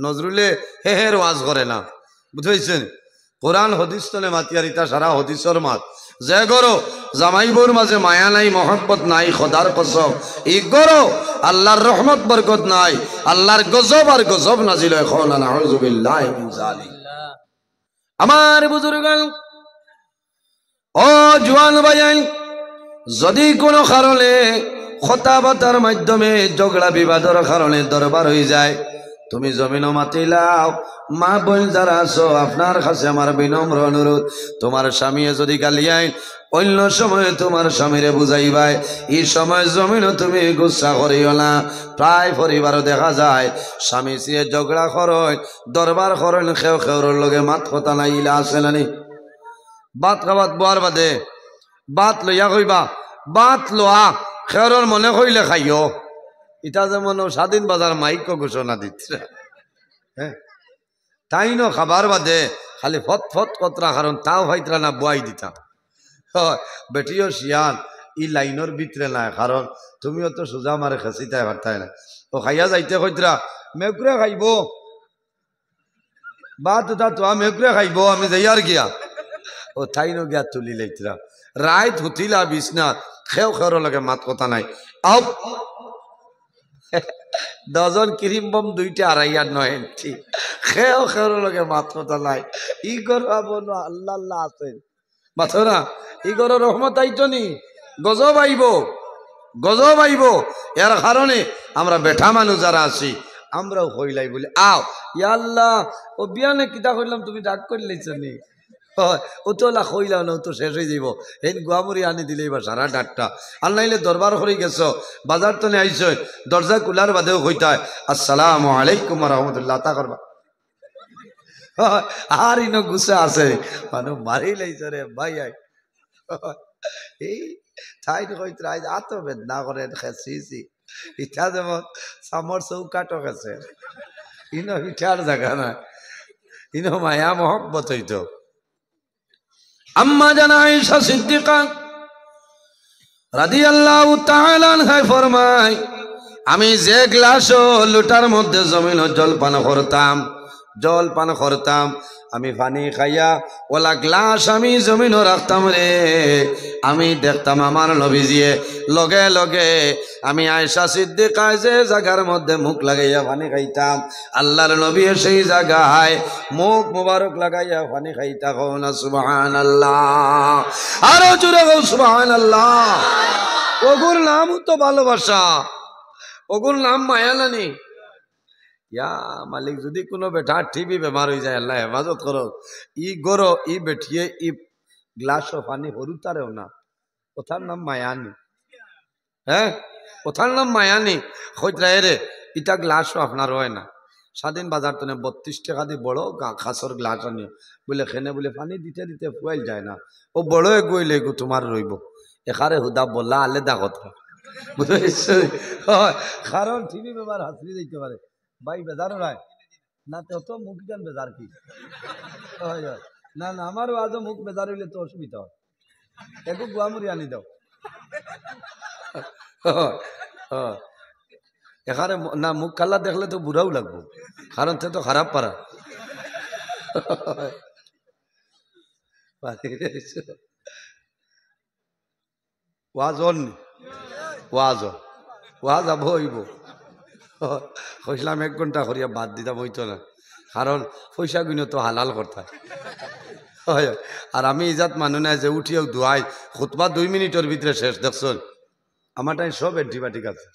নজরুলে হের ওয়াজ করে না, বুঝেছেন? কোরআন হদিস্তনে মাতিয়ার ইতা সারা হদিসর মাত। যে গরো জামাইবুর মাঝে মায়া নাই মহব্বত নাই, খোদার কসম ই গরো আল্লাহর রহমত বরকত নাই, আল্লাহর গজব আর গজব নাজিল হয়। খাও না নাউযুবিল্লাহি মিন যালিক। আমার বুজুর্গান ও জওয়ান ভাইয়ান, যদি কোনো কারণে কথাবার্তার মাধ্যমে ঝগড়া বিবাদের কারণে দরবার হয়ে যায়, তুমি জমিনও মাতিলাও। মা বোন যারা আছো, আপনার কাছে আমার বিনম্র অনুরোধ, তোমার স্বামী যদি গালিয়ায় অন্য সময়ে তোমার স্বামীরে বুঝাইবাই, এই সময় জমিনও তুমি গুসা করিও না। প্রায় পরিবারও দেখা যায় স্বামী স্ত্রী ঝগড়া করেন, দরবার করেন, খেউ খেউর লগে মাত কথা নাই, ইলা আছে নানি? বাত খাবাত বোয়ার বাদে বাত লইয়া কইবা, বাত লোয়া খেউর মনে কইলে খাইও। ইটা যেমন স্বাধীন বাজার মাইক ঘোষণা দিচ্ছে, হ্যাঁ তাই ন খাবার বাদে খালি ফত ফত কতরা, কারণ তাও ভাইতরা না বুয়াই দিতাম। বেটিও শিয়ান ই লাইনের ভিতরে নাই, কারণ তুমিও তো সোজা মারে খেসিতাই পারতাই না। ও খাইয়া যাইতে কইতরা মেঘুরে খাইব, বা তো আমি একরে খাইব আমি যাই আর গিয়া ও তাই ন গিয়া তুলি লাইতরা রায় ধুতিলা বিছনা খেও খেওর লাগে মাত কথা নাই আও ডজন ক্রিম বম 2টা 2.5 ইঞ্চি খেও খেওর লাগে মাত কথা নাই ই করব না আল্লাহ আল্লাহ আছে মাথরা ই গর রহমত আইতো নি গজব আইব এর কারণে আমরা বেঠা মানুষ যারা আছি আমরাও হইলাই বলে আও ইয়া আল্লাহ ও বিয়ানে কিতা কইলাম তুমি ডাক করে লইছ নি ও তো লা কইলাম না তো শেষ হয়ে যাব এই গুয়ামুড়ি আনি দিলে এবার সারা ডাকটা আর নাইলে দরবার করে গেছো বাজার তো নে আইছ দরজা কুলার বাদেও কইতায় আসসালামু আলাইকুম ওয়া রাহমাতুল্লাহ তা করবা আর ইনো গুসা আছে মানু মারি লাইছ রে ভাই এই তাই কইতে আজ আত বেদনা করে খেসিছি ইচ্ছা যেমন সামর চৌকাটো গেছে ইনো ইটার জায়গা না ইনো মায়া মহব্বত হইতো আম্মা জানা আয়েশা সিদ্দিকা রাদিয়াল্লাহু তাআলা আনহা ফরমায় আমি যে গ্লাস লুটার মধ্যে জমিন জল পান করতাম আমি পানি খাইয়া ওলা গ্লাস আমি জমিন রাখতাম রে আমি দেখতাম আমার নবীজিয়ে লগে লগে আমি আয়েশা সিদ্দিকা যে জায়গার মধ্যে মুখ লাগাইয়া পানি খাইতাম আল্লাহর নবী সেই জায়গায় মুখ মুবারক লাগাইয়া পানি খাইতা কও না সুবহানাল্লাহ আরো জোরে কও সুবহানাল্লাহ ওগুর নাম তো ভালোবাসা ওগুর নাম মায়া নানি ইয়া মালিক যদি কোনো বেটা টিবি বেমার হয়ে যায় আল্লাহ হেফাজত করো ই গরো ই বেঠিয়ে ই গ্লাস পানি হরুতারেও না ওথার নাম মায়ানি হ্যাঁ ওথার নাম মায়ানি হইতরায় রে ইটা গ্লাসও আপনার হয় না স্বাধীন বাজার তো 32 টাকা দিয়ে বড় খাসর গ্লাস আনি বলে খেনে বলে পানি দিতে দিতে ফুয়াই যায় না ও বড় গইলে গো তোমার রইব এখারে হুদা বললা আলাদা কথা বুঝেছ কারণ টিভি বেমার হাসরি দিতে পারে ভাই বেজার রায় না তো মুখ দেন বেজার কি না না আমারও আজও মুখ বেজার হইলে তো অসুবিধা হয় একটু গুয়ামুড়ি আনি দাও এখানে না মুখ কাল্লা দেখলে তো বুড়াও লাগবো কারণ সে তো খারাপ পারা ওয়াজ আব হইব কইলাম 1 ঘন্টা করিয়া বাদ দিতাম হইতো না কারণ পয়সা গুলো তো হালাল করতে আর আমি ইজাত মানু না যে উঠিও ধোয়াই খুতবা 2 মিনিটের ভিতরে শেষ দেখছ আমার টাইম সব অ্যান্টিবায়োটিক আছে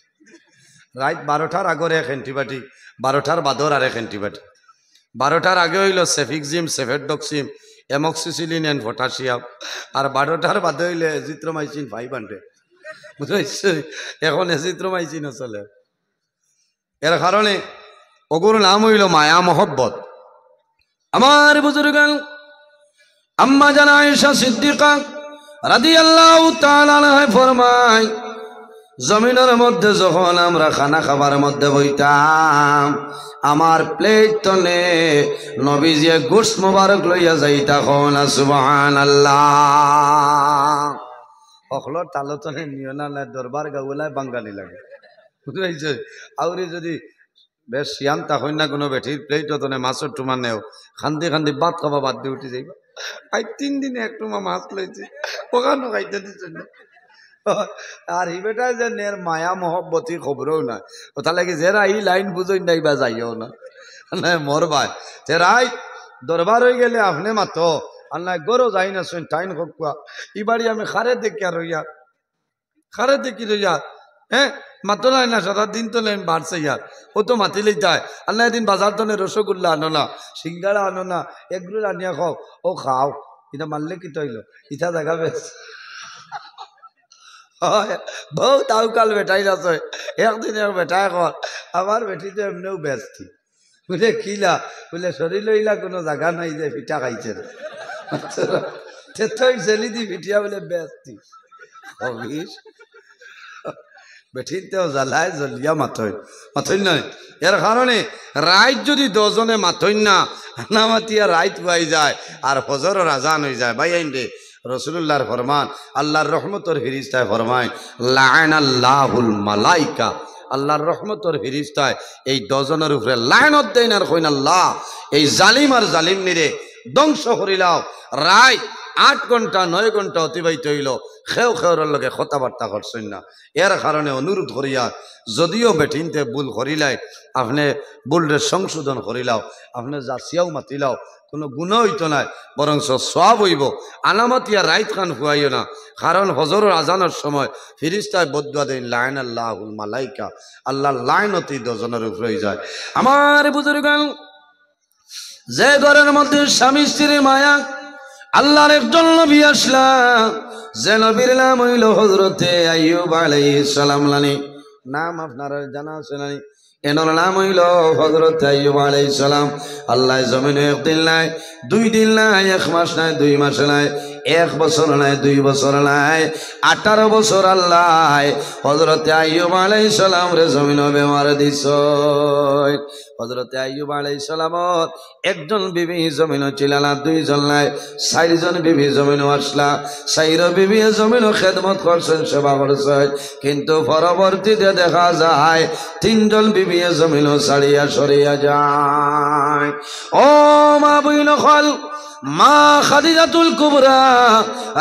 রাত 12টার আগের 1 অ্যান্টিবায়োটিক 12টার বাদর আর 1 অ্যান্টিবায়োটিক 12টার আগে হইল সেফিক্সিম সেফেডক্সিম এমক্সিসিলিন এন্ড পটাশিয়াম আর 12টার বাদে হইলে এজিথ্রোমাইসিন 500 বুঝেছ এখন এজিথ্রোমাইসিন চলে এর কারণে ওগুর নাম হইল মায়া মহব্বত আমার বুজুর্গান আম্মা জানা আয়েশা সিদ্দিকা রাদিয়াল্লাহু তাআলা আনহা ফরমায় জমিনের মধ্যে যখন আমরা খানা খাবার মধ্যে বইতাম আমার প্লেট তলে নবীজি গোশত মোবারক লইয়া যাইতা কোন সুবহানাল্লাহ অখলর তালো তলে নিও না দরবার গাউলায় বাঙালি লাগে বুঝাইছে আউরি যদি বেশ শিয়ান্তা হই না কোনো বেঠির প্লেট তনে মাছের টুমা নেও খান্দি খান্দি ভাত খাবা বাদ দিয়ে উঠে যাইবা আই 3 দিনে এক টুমা মাছ লইছে ওখানে খাইতে দিচ্ছে না আর ই বেটা যে নের মায়া মহব্বতী খবরও না ওটা লাগে যে ই লাইন বুঝই নাই বা যাইও না মোর ভাই যে রাই দরবার হয়ে গেলে আপনি মাতো আল্লাহ গরো যাই না শুন টাইন হকুয়া ই বাড়ি আমি খারে দেখি আর রইয়া খারে দেখি রইয়া হ্যাঁ মাতো নাই না সারা দিন তো নেই বাড়ছে ইয়ার ও তো মাতিলেই তাই আল্লাহ দিন বাজার তো রসগোল্লা আনো না সিঙ্গাড়া আনো না এগুলো আনিয়া খাও ও খাও এটা মারলে কি তৈল ইটা দেখা বেশ বহুত আউকাল বেটাই আছে একদিন এক বেটাই কর আমার বেটি তো এমনিও ব্যস্তি বলে কিলা বলে শরীর লইলা কোনো জায়গা নাই যে পিঠা খাইছে ছেলি দি পিঠিয়া বলে ব্যস্তি বেঠিতেও জ্বালায় জ্বলিয়া মাথইন নয় এর কারণে রাইত যদি 10 জনে মাথইন না হানামাতিয়া রাইত পাই যায় আর ফজরের আজান হয়ে যায় ভাই আইন রে রসুল্লাহর ফরমান আল্লাহর রহমতের ফিরিস্তায় ফরমায় লাআনাল্লাহুল মালাইকা আল্লাহর রহমতর ফিরিস্তায় এই 10 জনের উপরে লায়নত দেন আর কইন আল্লাহ এই জালিম আর জালিম নিরে ধ্বংস করিলাও। রায় 8 ঘন্টা 9 ঘন্টা অতিবাহিত হইল, খেউর লগে কথাবার্তা করছেন না। এর কারণে অনুরোধ করিয়া যদিও বেঠিনতে ভুল করিলাই আপনি ভুলরে সংশোধন করিলাও, আপনি যাচিয়াও মাতিলাও, কোনো গুণ হইতো নাই, বরং সওয়াব হইব। আনামাতিয়া রাইত খান খুয়াইও না, কারণ হজরের আজানের সময় ফিরিস্তায় বদুয়া দেন লাইন আল্লাহুল মালাইকা, আল্লাহর লাইনতি 10 জনের উপরে যায়। আমার বুজুর্গান, যে ঘরের মধ্যে স্বামী স্ত্রীর মায়া, আল্লাহর একজন নবী আসলা, যে নবীর নাম হইল হযরতে আইয়ুব আলাইহিস সালাম। নাম আপনারা জানা আছে না? এনার নাম হইল হযরতে আইয়ুব আলাইহিস সালাম। আল্লাহ জমিনে 1 দিন নাই, 2 দিন নাই, 1 মাস নাই, 2 মাস নাই, 1 বছর নাই, 2 বছর নাই, 18 বছর আল্লাহ হযরতে আইয়ুব আলাইহিস সালাম রে জমিনে বেমার দিছ। হযরতে আইয়ুব আলাইহিস সালামর একজন বিবি জমিনে ছিল না, 2 জন নাই, 4 জন বিবি জমিনে আসলা। 4 বিবি জমিনে খেদমত করছেন, সেবা করছেন, কিন্তু পরবর্তীতে দেখা যায় 3 জন বিবি জমিনে ছাড়িয়া সরিয়া যায়। ও মা বইন খল, মা খাদিজাতুল কুবরা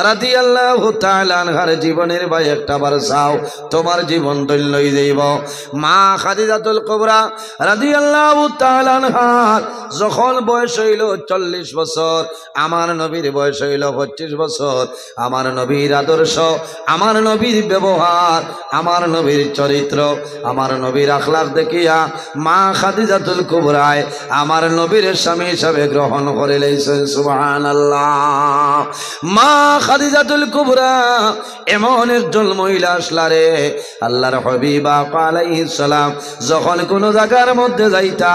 রাদিয়াল্লাহু তাআলা আনহার জীবনের ভাই একটা বার চাও, তোমার জীবন ধন্য হয়ে যাইব। মা খাদিজাতুল কুবরা রাদিয়াল্লাহু তাআলা আনহার যখন বয়স হইল 40 বছর, আমার নবীর বয়স হইল 25 বছর। আমার নবীর আদর্শ, আমার নবীর ব্যবহার, আমার নবীর চরিত্র, আমার নবীর আখলাক দেখিয়া মা খাদিজাতুল কুবরায় আমার নবীর স্বামী হিসাবে গ্রহণ করে লইছেন। সুবহানাল্লাহ। মা খাদিজাতুল কুবরা এমন একজন মহিলা আসলা রে, আল্লাহর হাবিব আলাইহিস সালাম যখন কোন জায়গার মধ্যে যাইতা,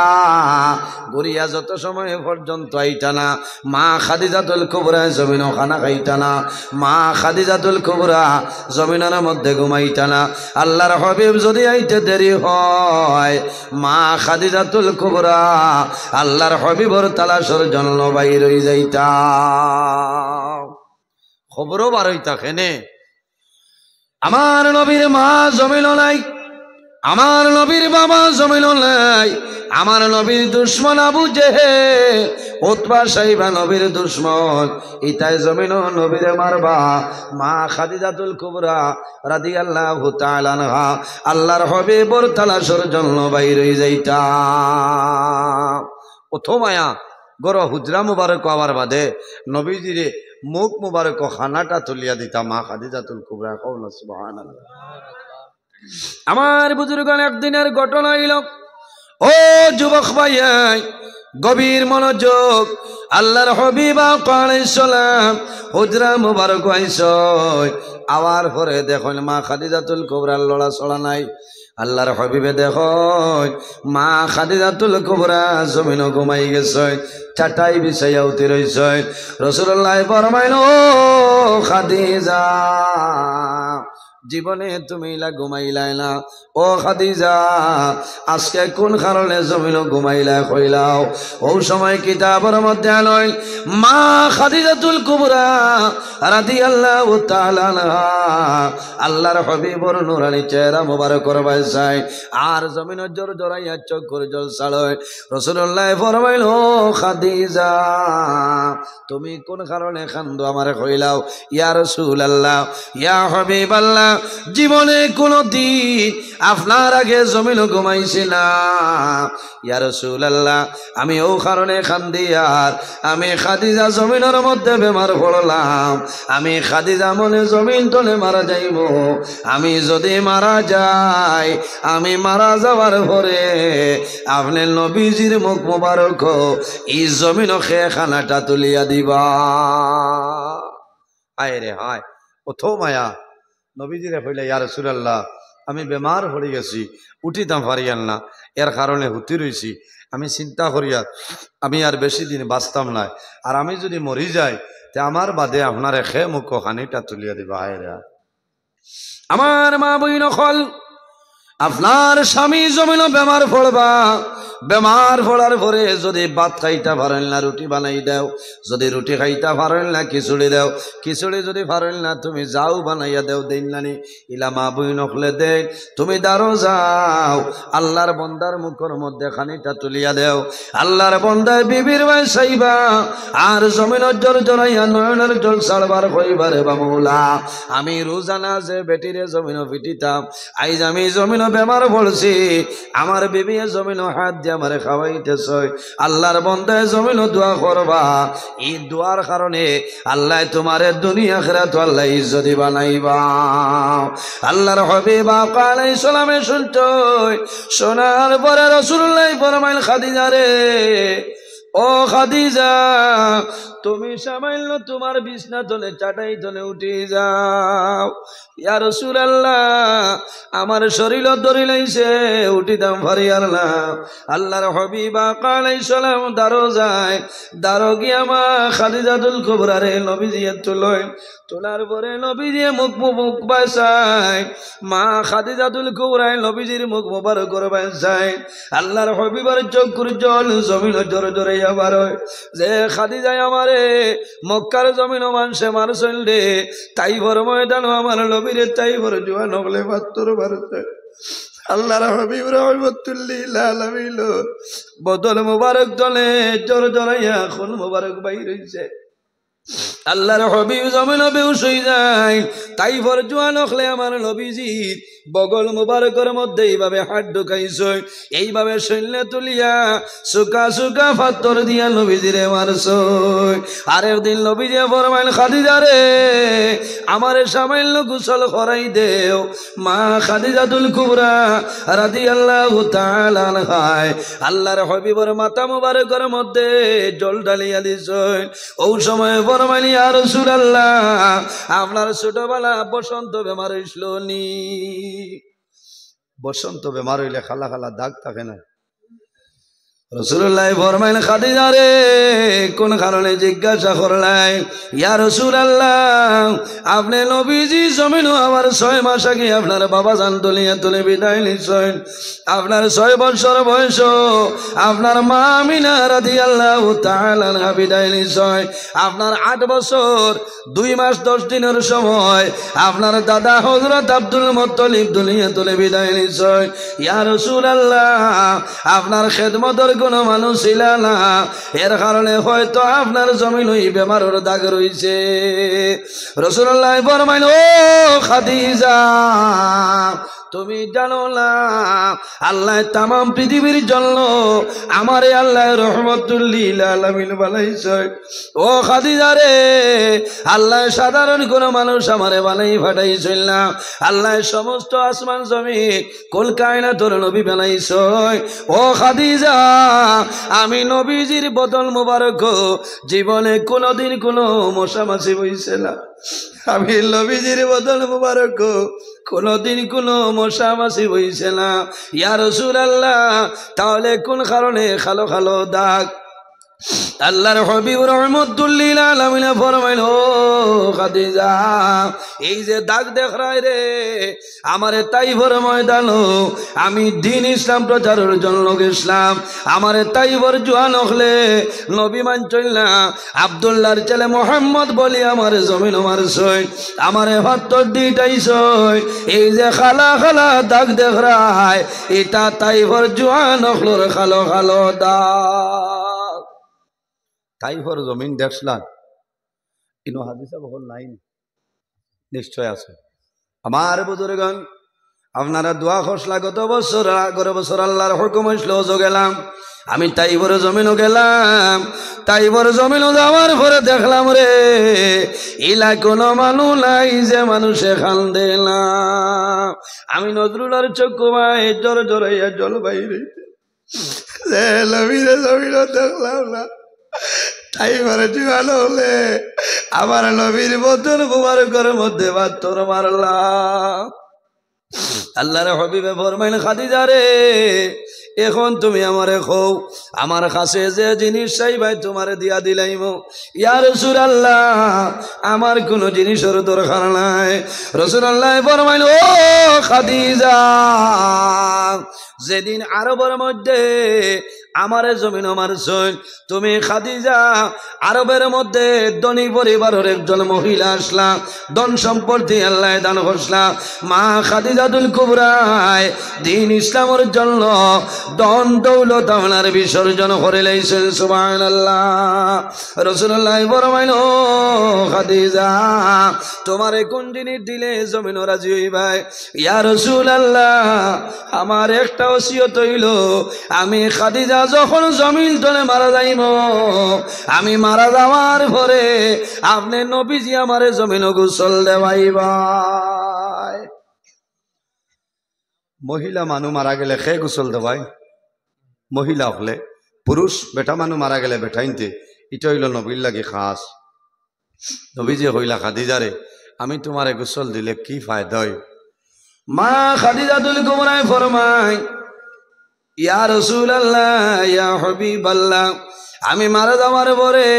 গড়িয়া যত সময় পর্যন্ত আইতা না, মা খাদিজাতুল কুবরা জমিনও খানা খাইতা না, মা খাদিজাতুল কুবরা জমিনের মধ্যে ঘুমাইতা না। আল্লাহর হাবিব যদি আইতে দেরি হয়, মা খাদিজাতুল কুবরা আল্লাহর হাবিবর তালাশের জন্য বাইর হই যাইতা। খবরও বার হইতা কেনে আমার নবীর মা জমিল নাই, আমার নবীর বাবা জমিল নাই, আমার নবীর দুশ্মন আবু জেহেল, উতবা সাইবা নবীর দুশ্মন, ইতাই জমিন নবীরে মারবা। মা খাদিজাতুল কুবরা রাদিয়াল্লাহু তাআলা আনহা আল্লাহর হাবিবর তালাশের জন্য বাইর হই যাইতা। প্রথমায়া গর হুজরা মুবারক আবার বাদে নবীজিরে মুখ মুবারক খানাটা তুলিয়া দিতা মা খাদিজাতুল কুবরা। কওনা সুবহানাল্লাহ। আমার বুজুর্গণ, একদিনের ঘটনা হইল, ও যুবক ভাই গভীর মনোযোগ, আল্লাহর হাবিব আলাইহিস সালাম হুজরা মুবারক আইসয়, আওয়ার পরে দেখুন মা খাদিজাতুল কুবরার লড়া চড়া নাই। আল্লাহর হাবিবে দেখো মা খাদিজাতুল কুবরা জমিন ঘুমাই গেছে, চাটাই বিছাইয়া উঠে রইছে। রাসূলুল্লাহ ফরমাইল, ও খাদিজা, জীবনে তুমি ঘুমাইলাই না। ও খাদিজা, আজকে কোন কারণে জমিল ঘুমাইলা কইলাও? ও সময় কিতাবের মধ্যে আনয় মা খাদিজাতুল কুবরা রাদিয়াল্লাহু তাআলা আনহা আল্লাহর হাবিবর নূরানী চেহারা মোবারক করবাই চাই, আর জমিন জোর জোরাইয়া চোখ করে জল ছাড়য়। রাসূলুল্লাহ ফরমাইল, ও খাদিজা, তুমি কোন কারণে কান্দো আমারে কইলাও? ইয়া রাসূলুল্লাহ, ইয়া হাবিবাল্লাহ, জীবনে কোনো দিন আপনার আগে জমিন ঘুমাইছি না। ইয়া রাসূলুল্লাহ, আমি ও কারণে কান্দি, আর আমি খাদিজা জমিনের মধ্যে বেমার পড়লাম। আমি খাদিজা মনে জমিন তলে মারা যাইব। আমি যদি মারা যাই, আমি মারা যাওয়ার পরে আপনি নবীজির মুখ মুবারক এই জমিন খেয়ে খানাটা তুলিয়া দিবা। হায় রে হায়, প্রথম মায়া নবীজিরে কইলা, ইয়া রাসূলুল্লাহ, আমি বেমার পড়ে গেছি, উঠিতাম পারিয়ান না, এর কারণে হুতি রইছি। আমি চিন্তা করিয়া আমি আর বেশি দিন বাঁচতাম না, আর আমি যদি মরি যাই তে আমার বাদে আপনারে খে মুখ খানিটা তুলিয়া দিবা। হায় রে, আমার মা বই নকল আপনার স্বামী জমিন বেমার পড়বা, বেমার পড়ার পরে যদি ভাত খাইতে পারেন না রুটি বানাই দাও, যদি রুটি খাইতে পারেন না খিচুড়ি দাও, খিচুড়ি যদি পারেন না তুমি যাও বানাইয়া দেও, দেন নানি ইলা মা বই নকলে দেন, তুমি দাঁড়ো যাও আল্লাহর বন্দার মুখের মধ্যে খানিটা তুলিয়া দেও, আল্লাহর বন্দায় বিবির ভাই সাইবা আর জমিনের জোর জড়াইয়া নয়নের জল ছাড়বার হইবারে বা মৌলা আমি রোজানা যে বেটিরে জমিন পিটিতাম আইজ আমি জমিন বেমার পড়ছি, আমার বিবি জমিন হাত দিয়ে আমার খাওয়াইতেছ, আল্লাহর বন্দায় জমিন দোয়া করবা, এই দোয়ার কারণে আল্লাহ তোমারে দুনিয়া আখিরাত আল্লাহ ইজ্জতি বানাইবা। আল্লাহর হাবিব আলাইহিস সালামে শুনতো, শোনার পরে রাসূলুল্লাহ ফরমাইল খাদিজা রে, ও খাদিজা তুমি সামান্য তোমার বিছনা তলে চাটাই তলে উঠে যাও, ইয়া রাসূলুল্লাহ আমার শরীর দরিলাইছে উঠিতাম পারিয়ার না। আল্লাহর হাবিব আলাইহিস সালাম দারো যায়, দারো গিয়া মা খাদিজাতুল কুবরা রে নবীজি তুলয়, তোলার পরে নবীজি মুখ বাসায়, মা খাদিজাতুল কুবরা নবীজির মুখ মোবারক করে বাসায়, আল্লাহর হাবিবের চোখের জল জমিন জোরে জোরে আবার যে খাদিজা আমারে মক্কার জমিন মানুষে মারছেন রে, তাইফর ময়দান আমার নবীরে তাইফর জোয়ান হলে ৭২ বারছে। আল্লাহর হাবিব রাহমাতুল্লিল আলামিন বদল মোবারক দলে জোর জড়াইয়া খুন মোবারক বাইর হইছে। আল্লাহর হাবিব জমিন বেহুশ হয়ে যায়, তাইফর জোয়ান হলে আমার নবীজির বগল মুবারকের মধ্যে এইভাবে হাত ঢুকাইছ, এইভাবে শৈন্য তুলিয়া সুকা সুকা পাথর দিয়া নবীজিরে মারছ। আরেক দিন নবীজি ফরমাইল খাদিজা রে আমারে সামান্য গোসল করাই দেও, মা খাদিজাতুল কুবরা রাদিয়াল্লাহু তাআলা আনহা আল্লাহর হাবিবের মাথা মুবারকের মধ্যে জল ঢালিয়া দিছ। ওই সময় ফরমাইল ইয়া রাসূলুল্লাহ আপনার ছোটবেলা বসন্ত বেমার হইছিল নি? বসন্ত বেমার হইলে খালা খালা দাগ থাকে না? রাসূলুল্লাহ ফরমাইলেন খাদিজা রে কোন কারণে জিজ্ঞাসা করলাই? ইয়া রাসূলুল্লাহ আপনি নবীজি জমিন আমার 6 মাস আগে আপনার বাবা জান তুলিয়া তুলে বিদায় নিছেন, আপনার 6 বছর বয়স আপনার মা আমিনা রাদিয়াল্লাহু তাআলা আনহা বিদায় নিছেন, আপনার 8 বছর 2 মাস 10 দিনের সময় আপনার দাদা হযরত আব্দুল মুত্তালিব দুনিয়া তুলে বিদায় নিছেন। ইয়া রাসূলুল্লাহ আপনার খেদমতের কোনো মানুষ ছিল না, এর কারণে হয়তো আপনার জমিন ওই বেমারের দাগ রয়েছে। রাসূলুল্লাহ ফরমাইল ও খাদিজা তুমি জানো না আল্লাহ তাম পৃথিবীর জন্য আমারে আল্লাহ রহমতুল লিল আলামিন বানাইছে। ও খাদিজা রে আল্লাহ সাধারণ কোন মানুষ আমারে বানাই ফাটাইছিল না, আল্লাহ সমস্ত আসমান জমিন কুল কায়নাতের নবী বানাইছে। ও খাদিজা আমি নবীজির বদল মোবারক জীবনে কোনোদিন কোনো মশা মাছি বইছে না, আমি নবীজির বদল মোবারক কোনদিন কোনো মশা মাছি বইছে না। ইয়া রাসূলুল্লাহ তাহলে কোন কারণে খালো খালো দাগ? আল্লাহর হাবিব রাহমাতুল লিল আলামিন ফরমাইল ও খাদিজা এই যে দাগ দেখায় রে আমারে তাইফের ময়দান আমি দ্বীন ইসলাম প্রচারের জন্য গেছিলাম, আমারে তাইফের জোয়ান হলে নবী মানছিল না, আব্দুল্লাহর ছেলে মোহাম্মদ বলি আমার জমিন মারছই, আমারে পাথর দিটাইছই, এই যে খালা খালা দাগ দেখায় এটা তাইফের জোয়ান হলর খালো খালো দাগ। তাইফের জমিন দেখলাম কিন্তু হাদিসে বহুল নাই, নিশ্চয় আছে। আমার বুজুর্গণ আপনারা দোয়া খসলা গত বছর আগের বছর আল্লাহর হুকুম হইছিল গেলাম আমি তাইফের জমিনও গেলাম, তাইফের জমিনও যাওয়ার পরে দেখলাম রে ইলা কোনো মানুষ নাই যে মানুষে খান্দে না। আমি নজরুলের চক্ষুমায় জোর জোরাইয়া জল বাইরে জমিনও দেখলাম না, তাইফের জোয়ান হলে আমার নবীর বদন মুবারকের মধ্যে পাথর মারলাম। আল্লাহর হাবিবে ফরমাইল খাদিজা রে এখন তুমি আমারে খৌ আমার কাছে যে জিনিস চাইবাই তোমারে দিয়া দিলাইম। ইয়া রাসূলুল্লাহ আমার কোন জিনিসের দরকার নাই। রাসূলুল্লাহ ফরমাইল ও খাদিজা যেদিন আরবের মধ্যে আমারে জমিন মারছই তুমি খাদিজা আরবের মধ্যে ধনী পরিবারের একজন মহিলা আসলা, ধন সম্পত্তি আল্লাহ দান করছলা। মা খাদিজাতুল কুবরায় দ্বীন ইসলামের জন্য ধন দৌলত আপনার বিসর্জন করে লাইছেন। সুবহানাল্লাহ। রাসূলুল্লাহ ফরমাইল ও খাদিজা তোমারে কোন জিনিস দিলে জমিন রাজি হইবাই? ইয়া রাসূলুল্লাহ আমার একটা ওসিয়ত হইল আমি খাদিজা যখন জমিন তলে মারা যাইব আমি মারা যাওয়ার পরে আপনি নবীজি আমারে জমিন গোসল দেওয়াইবা। মহিলা মানুষ মারা গেলে খে গোসল দেওয়াই? মহিলা হলে পুরুষ বেটা মানুষ মারা গেলে বেঠাইনতে এটা হইল নবীর লাগি খাস। নবীজি হইলা খাদিজারে আমি তোমারে গোসল দিলে কি ফায়দা হয়? মা খাদিজাতুল কুবরা ফরমায় ইয়া রাসূলুল্লাহ ইয়া হাবিবাল্লাহ আমি মারা যাওয়ার পরে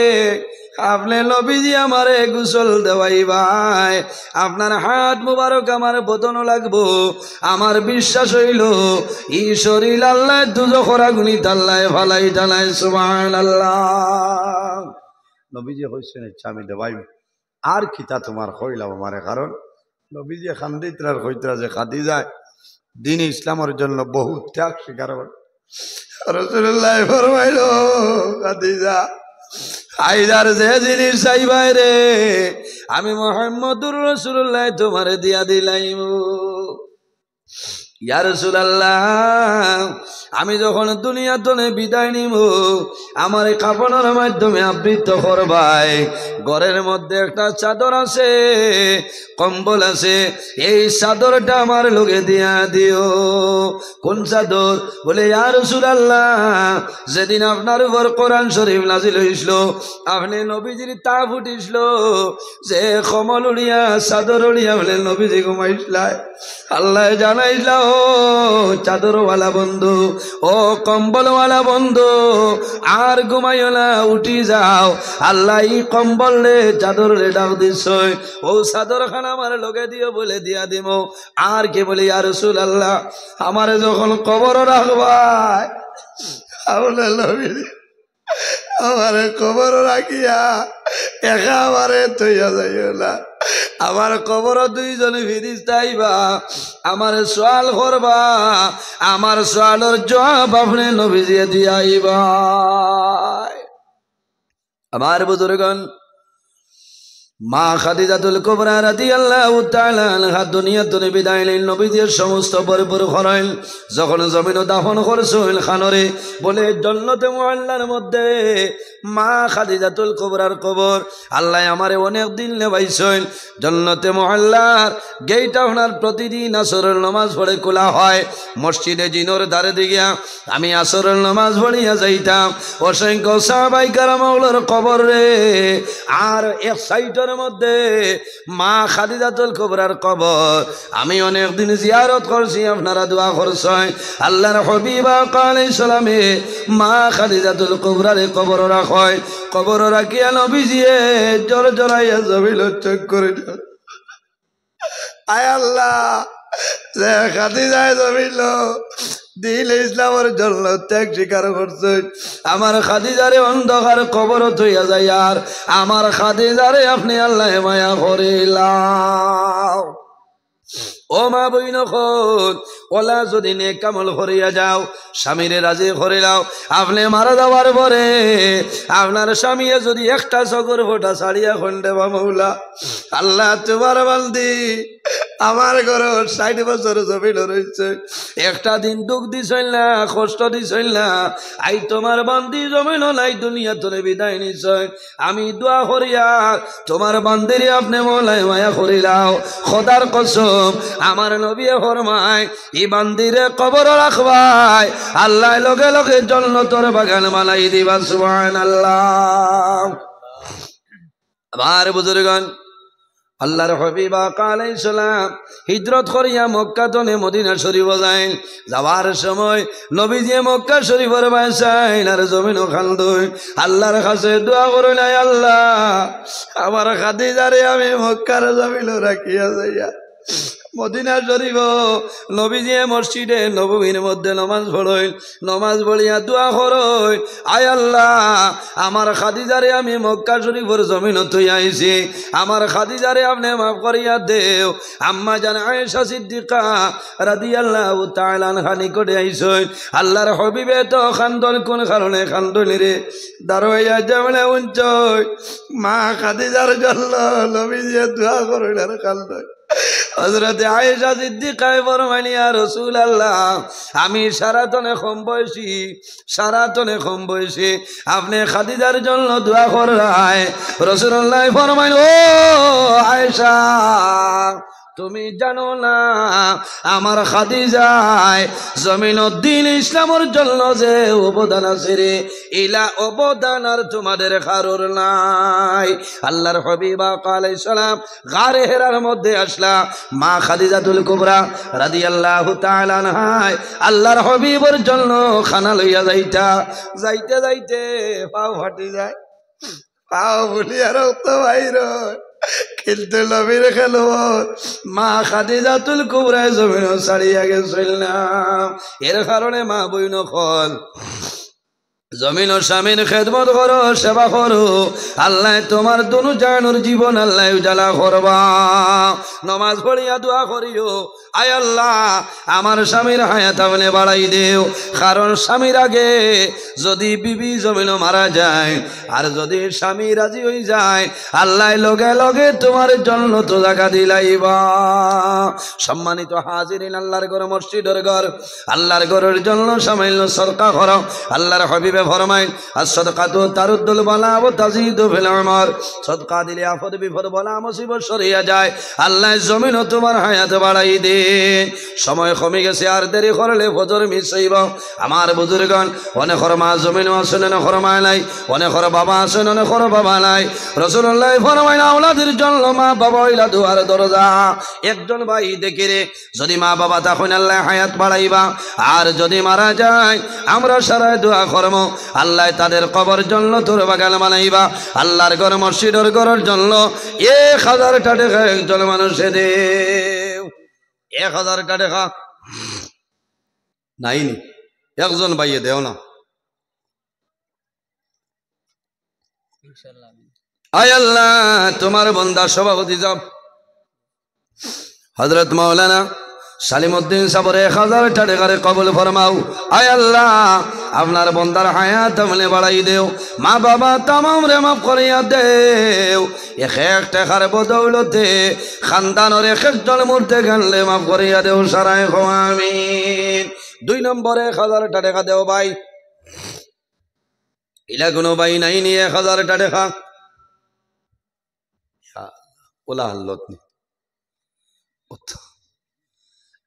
আপনি নবীজি আমারে গোসল দেওয়াইবাই, আপনার হাত মুবারক আমার বদনও লাগবো। আমার বিশ্বাস হইল ই শরীর আল্লাহ দুজখের আগুনি তাল্লায় ফালাই টালাই। সুবহানাল্লাহ। নবীজি কইছেন আচ্ছা আমি দেওয়াই। আর কিতা তোমার কইলাম আমারে, কারণ নবীজি খান্দিতরার কইতরা যে খাদিজা দ্বীন ইসলামের জন্য বহু ত্যাগ স্বীকার করে। রাসূলুল্লাহ ফরমাইল খাদিজা আইদার যে জিনিস চাইবাই রে আমি মুহাম্মদুর রাসূলুল্লাহ তোমারে দিয়া দিলাইম। ইয়া রাসূলুল্লাহ আমি যখন দুনিয়া তনে বিদায় নিব আমার কাফনের মাধ্যমে আবৃত করবাই। ঘরের মধ্যে একটা চাদর আছে, কম্বল আছে, এই চাদরটা আমার লগে দিয়া দিও। কোন চাদর? বলে ইয়া রাসূলুল্লাহ যেদিন আপনার উপর কোরআন শরীফ নাজিল হইছিল আপনি নবীজির তা ফুটিছিল যে কমল উড়িয়া চাদর উড়িয়া বলে নবীজি ঘুমাইছিলায়। আল্লাহ জানাইছিল ও চাদরওয়ালা বন্ধু, ও কম্বলওয়ালা বন্ধু আর ঘুমাইও না, উঠি যাও। আল্লাহ ই কম্বল রে চাদর রে ডাক দিছ, ও চাদর খানা আমার লগে দিও বলে দিয়া দিব। আর কে বলে ইয়া রাসূলুল্লাহ আমারে যখন কবর রাখবাই আমারে কবর রাখিয়া একা আমারে তৈয়া যাইও না। আমার কবর দুইজনে ফিরিস্তা আইবা আমার সওয়াল করবা, আমার সওয়ালের জবাব আপনি নবীজি দিয়া আইবা। আমার বুজুর্গণ মা খাদিজাতুল কুবরা রাদিয়াল্লাহু তাআলা আনহা দুনিয়া থেকে বিদায় নিলেন। নবীজির সমস্ত পরিপূর খরাইল যখন জমিনে দাফন করছেন খানরে বলে জান্নাতে মুআল্লার মধ্যে মা খাদিজাতুল কুবরার কবর। আল্লাহ আমারে অনেক দিন নেবাইছেন জান্নাতে মুআল্লার গেট আপনার প্রতিদিন আসরের নামাজ পড়ে খোলা হয়। মসজিদে জিনোর ধারে দিকে আমি আসরের নামাজ পড়িয়া যাইতাম। অসংখ্য সাহাবায়ে কেরামের কবর রে আর এক সাইডের মধ্যে মা খাদিজাতুল কুবরার কবর আমি অনেক দিন জিয়ারত করছি। আপনারা দোয়া করছেন আল্লাহর হাবিব আলাইহিস সালামে মা খাদিজাতুল কুবরার কবর রাখয়। কবর রাখিয়া নবীজিয়ে জোর জোরাইয়া জমিল চোখ করে আয় আল্লাহ যে খাদিজায় জমিল দিল ইসলামের জন্য ত্যাগ স্বীকার করছে। আমার খাদিজারে অন্ধকার কবর থইয়া যায় আর আমার খাদিজারে আপনি আল্লাহ মায়া করিলাম। ও মা বইন ওলা যদি নেক কামল করিয়া যাও স্বামীরে রাজি করিলাও। আপনি মারা যাওয়ার পরে আপনার স্বামীয়ে যদি একটা চকর ফোটা ছাড়িয়া খন্ডে বা মৌলা আল্লাহ তোমার বান্দি আমার ঘরে 60 বছর জমিল রয়েছে, একটা দিন দুঃখ দিছইল না, কষ্ট দিছইল না। আই তোমার বান্দি জমিল নাই দুনিয়া তোরে বিদায় নিছই। আমি দোয়া করিয়া তোমার বান্দিরে আপনি মৌলায় মায়া করিলাও। খোদার কসম আমার নবী ফরমায় ই বান্দিরে কবর রাখবাই আল্লাহ লগে লগে জান্নাতের বাগান বানাই দিবা। সুবহানাল্লাহ। আমার বুজুর্গণ আল্লাহর হাবিব আলাইহিস সালাম হিজরত করিয়া মক্কা থেকে মদিনা শরীফ যায়। যাওয়ার সময় নবীজি মক্কা শরীফের বাসায় আর জমিনও খান্দই আল্লাহর কাছে দোয়া করে নাই, আল্লাহ আমার খাদিজারে আমি মক্কার জমিন রাখিয়া যাইয়া মদিনা শরীফ নবীজি মসজিদে নববীর মধ্যে নমাজ পড়ই, নমাজ পড়িয়া দোয়া করই, আয় আল্লাহ আমার খাদিজারে আমি মক্কা শরীফের জমিন তুই আইছি, আমার খাদিজারে আপনি মাফ করিয়া দেও। আম্মা জান আয়েশা সিদ্দিকা রাদিয়াল্লাহু তাআলা আনহা নিকটে আইসই। আল্লাহর হাবিবে তো খান্দন কোন কারণে খান্দনি রে দাঁড়াইয়া যেমনে উঞ্চই মা খাদিজার জন্য নবীজি দোয়া করেন আর খান্দন। হযরত আয়েশা সিদ্দিকা ফরমাইলেন, ইয়া রাসূলুল্লাহ আমি সারাতনে কম বয়সী আপনি খাদিজার জন্য দোয়া করায়। রাসূলুল্লাহ ফরমাইলেন, ও আয়েশা তুমি জানো না আমার খাদিজায় জমিন দ্বীন ইসলামের জন্য যে অবদান আছে রে, ইলা অবদান আর তোমাদের কারোর নাই। আল্লাহর হাবিব আলাইহিস সালাম গারে হেরার মধ্যে আসলা মা খাদিজাতুল কুবরা রাদিয়াল্লাহু তাআলা আনহা আল্লাহর হাবিবের জন্য খানা লইয়া যাইতে পাও ফাটি যায়, পাও ফুলিয়া রক্ত বাইর। কিন্তু নবীর খেলোয়াড় মা খাদিজাতুল কুবরা জমিন ছাড়িয়া গেছিল না। এর কারণে মা বইন কল জমিন ও স্বামীর খেদমত করো, সেবা করো, আল্লাহ তোমার দুনু জানুর জীবন আল্লাহ উজালা করবা। নমাজ পড়িয়া দোয়া করিও, আয় আল্লাহ আমার স্বামীর হায়াত আপনি বাড়াই দেও, কারণ স্বামীর আগে যদি বিবি জমিন মারা যায় আর যদি স্বামী রাজি হয়ে যায় আল্লাহ লগে লগে তোমার জন্য তো জায়গা দিলাইবা। সম্মানিত হাজিরিন, আল্লাহর ঘর মসজিদের ঘর, আল্লাহর ঘরের জন্য সামান্য সদকা করো। আল্লাহর হাবিবে ফরমাইন, as-সাদকাতু তারুদ্দুল বালা ওয়া তাজিদু ফিল উমর, সদকা দিলে আফত বিপদ বলা মুসিবত সরিয়া যায়, আল্লাহ জমিনও তোমার হায়াত বাড়াই দে। সময় কমে গেছে, আর দেরি করলে ফজর মিস হইব। আমার বুজুর্গণ অনেকর মা জমিনও আছেন, অনেকর মা নাই, অনেকর বাবা আছেন, অনেকর বাবা নাই। রাসূলুল্লাহ ফরমাইন, আওলাদের জন্য মা বাবা হইলা দুয়ার দরজা। একজন ভাই দেখি রে যদি মা বাবা তখন আল্লাহ হায়াত বাড়াইবা, আর যদি মারা যায় আমরা সারা দোয়া করব আল্লাহ তাদের কবর জন্য তোর বাগান বানাইবা। আল্লাহর ঘর মসজিদের ঘরের জন্য 1000 টাকা একজন মানুষে দেও। 1000 টাকা নাইনি একজন ভাইয়ে দেও না। আয় আল্লাহ তোমার বান্দা সভাপতি যাব হযরত মাওলানা সালিমউদ্দিন সাবর 1000 টাকারে কবুল ফরমাও। আয় আল্লাহ আপনার বন্দার হায়াত আমলে বাড়াই দেও, মা বাবা তামাম রে মাফ করিয়া দেও। 1 টাকার বদৌলতে খানদানের 1 মূর্তে গানলে মাফ করিয়া দেও সারায় আমিন। 2 নম্বরে 1000 টাকা দেও ভাই, ইলা কোনো ভাই নাই নি 1000 টাকা ওলা হাল্লত নি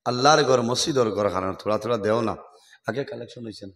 আল্লাহর ঘর মসজিদর ঘর খানা থোড়া থোড়া দেও না। আগে কালেকশন হয়েছে না।